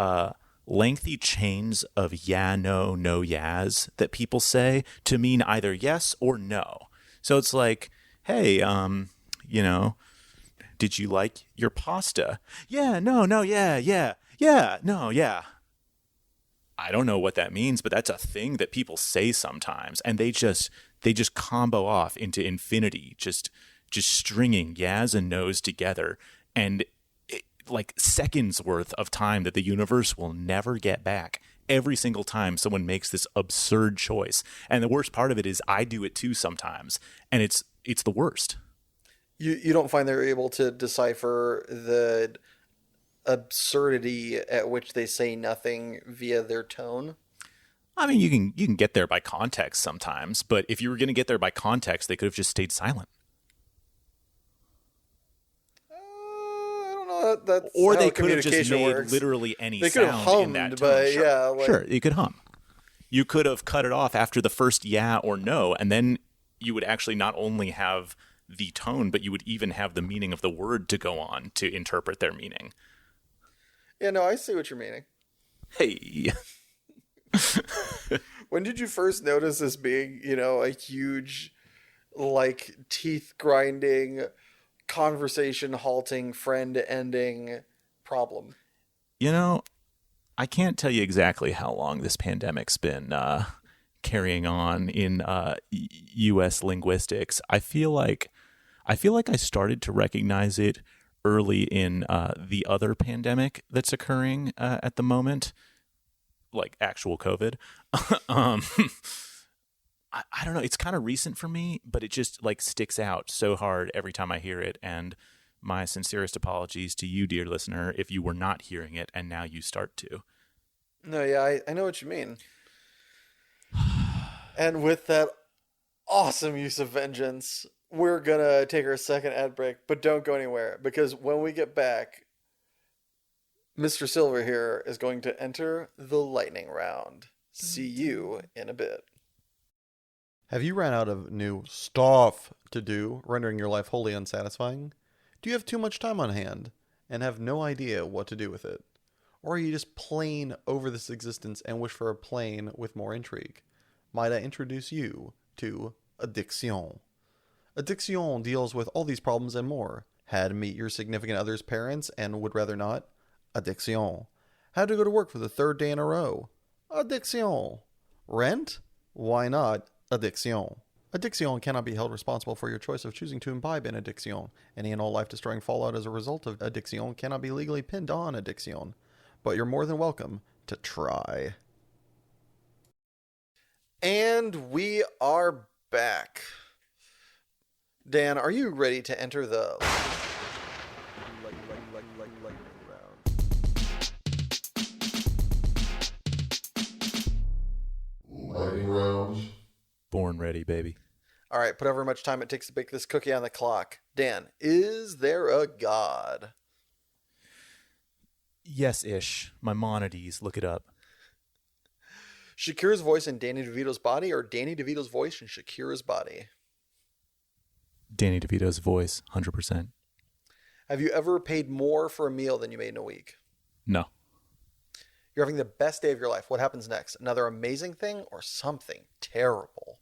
lengthy chains of yeah, no, no, yes that people say to mean either yes or no. So it's like, hey, did you like your pasta? Yeah, no, yeah, no, yeah. I don't know what that means, but that's a thing that people say sometimes, and they just combo off into infinity, just stringing yes and no's together, and like seconds worth of time that the universe will never get back every single time someone makes this absurd choice. And the worst part of it is I do it too sometimes, and it's the worst. You don't find they're able to decipher the absurdity at which they say nothing via their tone? I mean, you can get there by context sometimes, but if you were going to get there by context, they could have just stayed silent. That's or how they could have just made works. Literally any they sound could have hummed, in that tone. But sure, yeah, sure, you could hum. You could have cut it off after the first yeah or no, and then you would actually not only have the tone, but you would even have the meaning of the word to go on to interpret their meaning. Yeah, no, I see what you're meaning. Hey. When did you first notice this being, a huge, like, teeth-grinding, conversation-halting, friend-ending problem? I can't tell you exactly how long this pandemic's been carrying on in U.S. linguistics. I feel like I started to recognize it early in the other pandemic that's occurring at the moment, like actual COVID. I don't know. It's kind of recent for me, but it just like sticks out so hard every time I hear it. And my sincerest apologies to you, dear listener, if you were not hearing it and now you start to. No, yeah, I know what you mean. And with that awesome use of vengeance, we're going to take our second ad break, but don't go anywhere, because when we get back, Mr. Silver here is going to enter the lightning round. See you in a bit. Have you ran out of new stuff to do, rendering your life wholly unsatisfying? Do you have too much time on hand and have no idea what to do with it? Or are you just plain over this existence and wish for a plane with more intrigue? Might I introduce you to Addiction? Addiction deals with all these problems and more. Had to meet your significant other's parents and would rather not? Addiction. Had to go to work for the third day in a row? Addiction. Rent? Why not? Addiction. Addiction cannot be held responsible for your choice of choosing to imbibe in addiction. Any and all life-destroying fallout as a result of addiction cannot be legally pinned on addiction. But you're more than welcome to try. And we are back. Dan, are you ready to enter the lightning round? born ready, baby. All right, put however much time it takes to bake this cookie on the clock. Dan, is there a God? Yes-ish. Maimonides. Look it up. Shakira's voice in Danny DeVito's body, or Danny DeVito's voice in Shakira's body? Danny DeVito's voice, 100%. Have you ever paid more for a meal than you made in a week? No. You're having the best day of your life. What happens next? Another amazing thing or something terrible?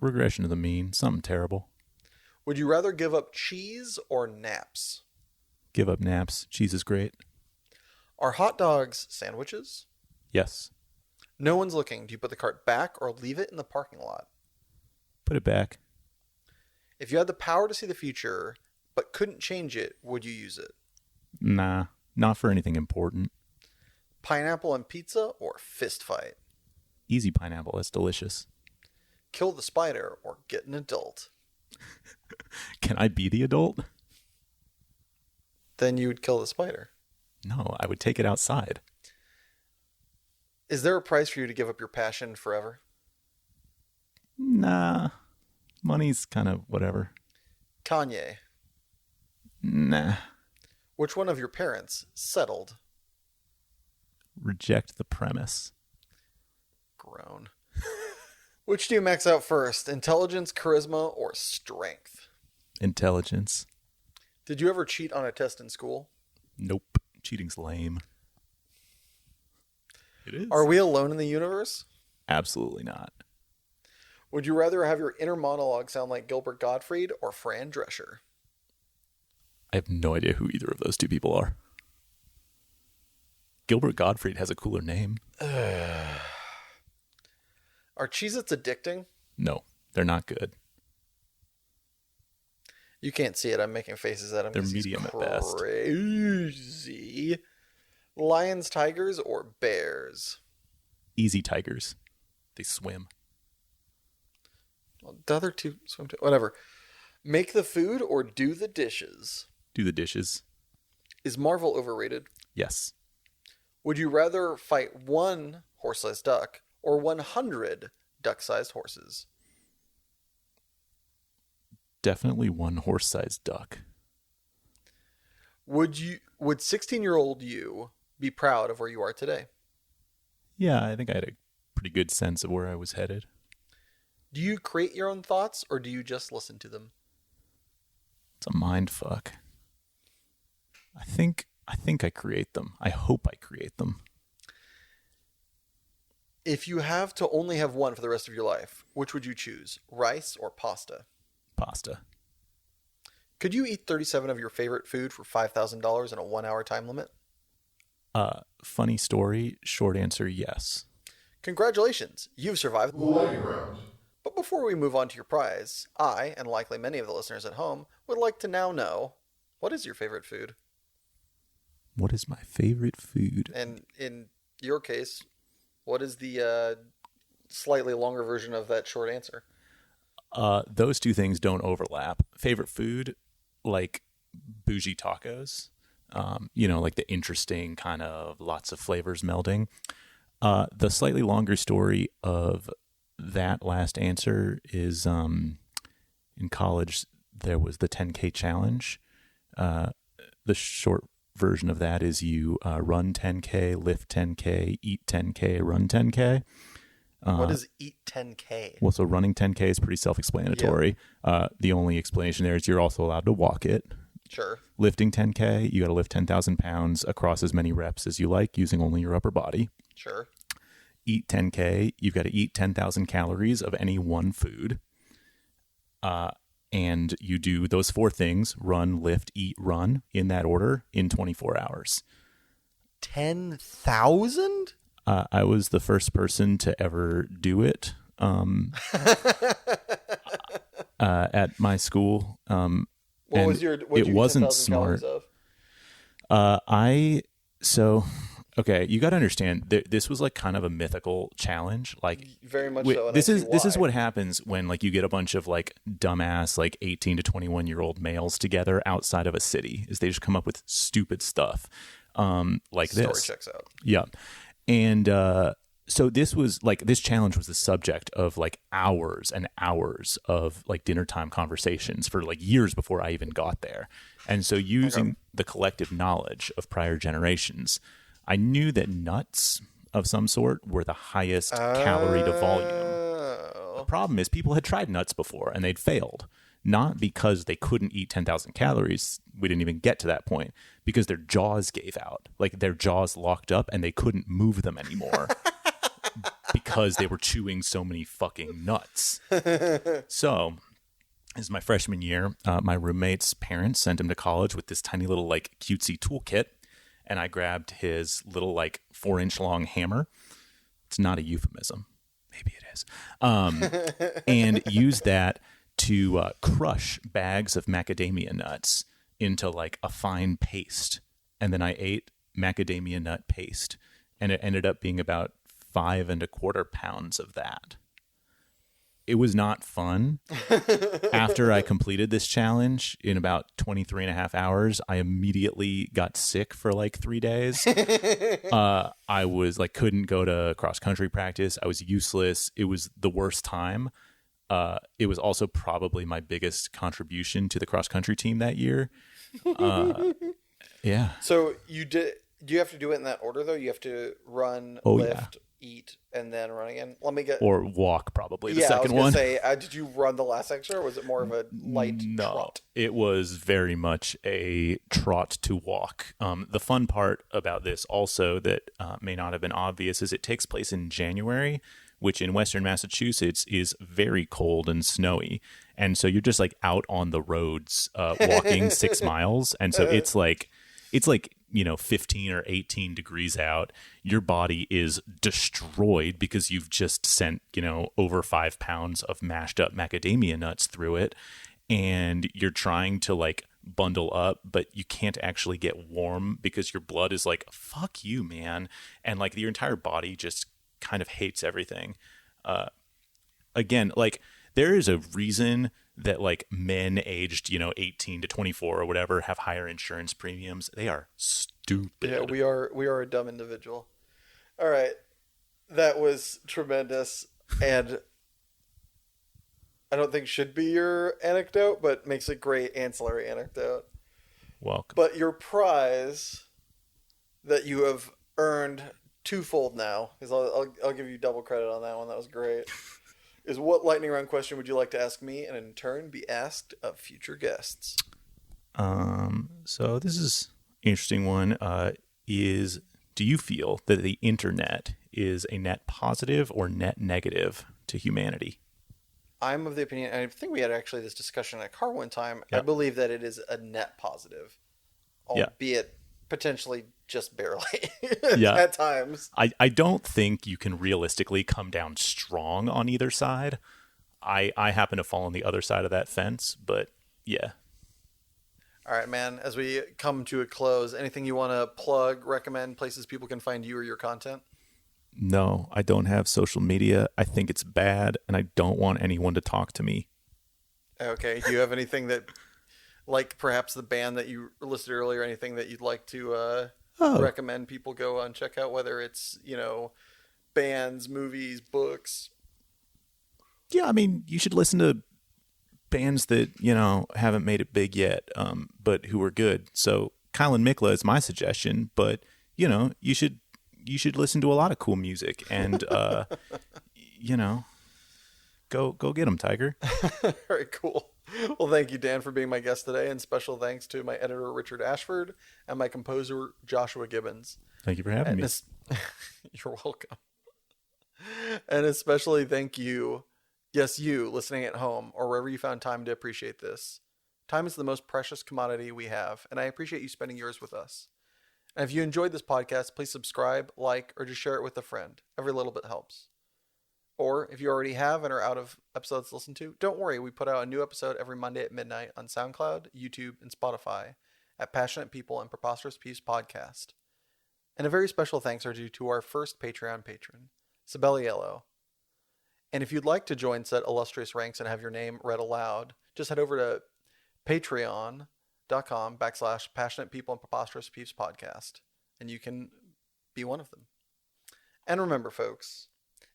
Regression to the mean. Something terrible. Would you rather give up cheese or naps? Give up naps. Cheese is great. Are hot dogs sandwiches? Yes. No one's looking. Do you put the cart back or leave it in the parking lot? Put it back. If you had the power to see the future but couldn't change it, would you use it? Nah. Not for anything important. Pineapple and pizza or fist fight? Easy pineapple. That's delicious. Kill the spider or get an adult? Can I be the adult? Then you would kill the spider. No, I would take it outside. Is there a price for you to give up your passion forever? Nah. Money's kind of whatever. Kanye. Nah. Which one of your parents settled? Reject the premise. Groan. Which do you max out first? Intelligence, charisma, or strength? Intelligence. Did you ever cheat on a test in school? Nope. Cheating's lame. It is. Are we alone in the universe? Absolutely not. Would you rather have your inner monologue sound like Gilbert Gottfried or Fran Drescher? I have no idea who either of those two people are. Gilbert Gottfried has a cooler name. Are Cheez-Its addicting? No, they're not good. You can't see it. I'm making faces at him. They're medium at best. Crazy. Lions, tigers, or bears? Easy tigers. They swim. Well, the other two swim too. Whatever. Make the food or do the dishes? Do the dishes. Is Marvel overrated? Yes. Would you rather fight one horse-sized duck or 100 duck-sized horses? Definitely one horse-sized duck. Would 16-year-old you be proud of where you are today? Yeah, I think I had a pretty good sense of where I was headed. Do you create your own thoughts or do you just listen to them? It's a mind fuck. I think I create them. I hope I create them. If you have to only have one for the rest of your life, which would you choose? Rice or pasta? Pasta. Could you eat 37 of your favorite food for $5,000 in a 1-hour time limit? Funny story. Short answer, yes. Congratulations, you've survived the lightning round. But before we move on to your prize, I, and likely many of the listeners at home, would like to now know, what is your favorite food? What is my favorite food? And in your case, what is the slightly longer version of that short answer? Those two things don't overlap. Favorite food, like bougie tacos. Like the interesting kind of lots of flavors melding. The slightly longer story of that last answer is in college, there was the 10K challenge. The short version of that is you run 10K, lift 10K, eat 10K, run 10K. What is eat 10K? Well, so running 10K is pretty self-explanatory. Yep. The only explanation there is you're also allowed to walk it. Sure. Lifting 10K, you got to lift 10,000 pounds across as many reps as you like using only your upper body. Sure. Eat 10K, you've got to eat 10,000 calories of any one food. And you do those four things, run, lift, eat, run, in that order in 24 hours. 10,000? I was the first person to ever do it at my school. What was your? It wasn't smart. Okay, you got to understand. This was like kind of a mythical challenge. Like very much so. This is what happens when like you get a bunch of like dumbass like 18 to 21-year-old males together outside of a city. Is they just come up with stupid stuff like this. Story checks out. Yeah. And So this challenge was the subject of like hours and hours of like dinner time conversations for like years before I even got there. And so using the collective knowledge of prior generations, I knew that nuts of some sort were the highest calorie to volume. The problem is people had tried nuts before and they'd failed. Not because they couldn't eat 10,000 calories. We didn't even get to that point. Because their jaws gave out. Like their jaws locked up and they couldn't move them anymore. Because they were chewing so many fucking nuts. So, this is my freshman year. My roommate's parents sent him to college with this tiny little like cutesy toolkit. And I grabbed his little like 4-inch long hammer. It's not a euphemism. Maybe it is. And used that to crush bags of macadamia nuts into like a fine paste. And then I ate macadamia nut paste. And it ended up being about 5.25 pounds of that. It was not fun. After I completed this challenge in about 23 and a half hours, I immediately got sick for like 3 days. I was like, couldn't go to cross country practice. I was useless. It was the worst time. It was also probably my biggest contribution to the cross country team that year. Yeah. So do you have to do it in that order though? You have to run, lift, eat, and then run again? Or walk probably the second one. one. Say, did you run the last extra or was it more of a light trot? It was very much a trot to walk. The fun part about this also that may not have been obvious is it takes place in January, which in Western Massachusetts is very cold and snowy. And so you're just like out on the roads walking 6 miles. And so it's like, 15 or 18 degrees out. Your body is destroyed because you've just sent, over 5 pounds of mashed up macadamia nuts through it. And you're trying to like bundle up, but you can't actually get warm because your blood is like, fuck you, man. And like your entire body just kind of hates everything. Again, like there is a reason that like men aged, 18 to 24 or whatever have higher insurance premiums. They are stupid. Yeah, we are a dumb individual. All right. That was tremendous. And I don't think should be your anecdote, but makes a great ancillary anecdote. Welcome. But your prize that you have earned twofold now, because I'll give you double credit on that one. That was great. Is what lightning round question would you like to ask me and in turn be asked of future guests? So this is an interesting one. Do you feel that the internet is a net positive or net negative to humanity? I'm of the opinion, and I think we had actually this discussion in a car one time. Yep. I believe that it is a net positive, albeit potentially just barely at times. I don't think you can realistically come down strong on either side. I happen to fall on the other side of that fence, but yeah. All right, man, as we come to a close, anything you want to plug, recommend, places people can find you or your content? No, I don't have social media. I think it's bad, and I don't want anyone to talk to me. Okay. Do you have anything that, like perhaps the band that you listed earlier, anything that you'd like to recommend people go and check out, whether it's, bands, movies, books? Yeah, I mean, you should listen to bands that, haven't made it big yet, but who are good. So Kyle and Mikla is my suggestion, but, you should listen to a lot of cool music and, go get them, Tiger. All right, cool. Well, thank you, Dan, for being my guest today. And special thanks to my editor, Richard Ashford, and my composer, Joshua Gibbons. Thank you for having me. You're welcome. And especially thank you, yes, you listening at home or wherever you found time to appreciate this. Time is the most precious commodity we have, and I appreciate you spending yours with us. And if you enjoyed this podcast, please subscribe, like, or just share it with a friend. Every little bit helps. Or if you already have and are out of episodes to listen to, don't worry. We put out a new episode every Monday at midnight on Soundcloud, YouTube, and Spotify at Passionate People and Preposterous Peeves Podcast. And a very special thanks are due to our first Patreon patron, Sibeliello. And if you'd like to join said illustrious ranks and have your name read aloud, just head over to patreon.com/Passionate People and Preposterous Peeves Podcast, and you can be one of them. And remember, folks,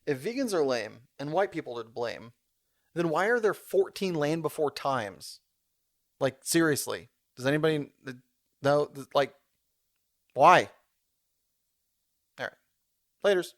if vegans are lame and white people are to blame, then why are there 14 Land Before Times? Like, seriously, does anybody know? Like, why? All right, laters.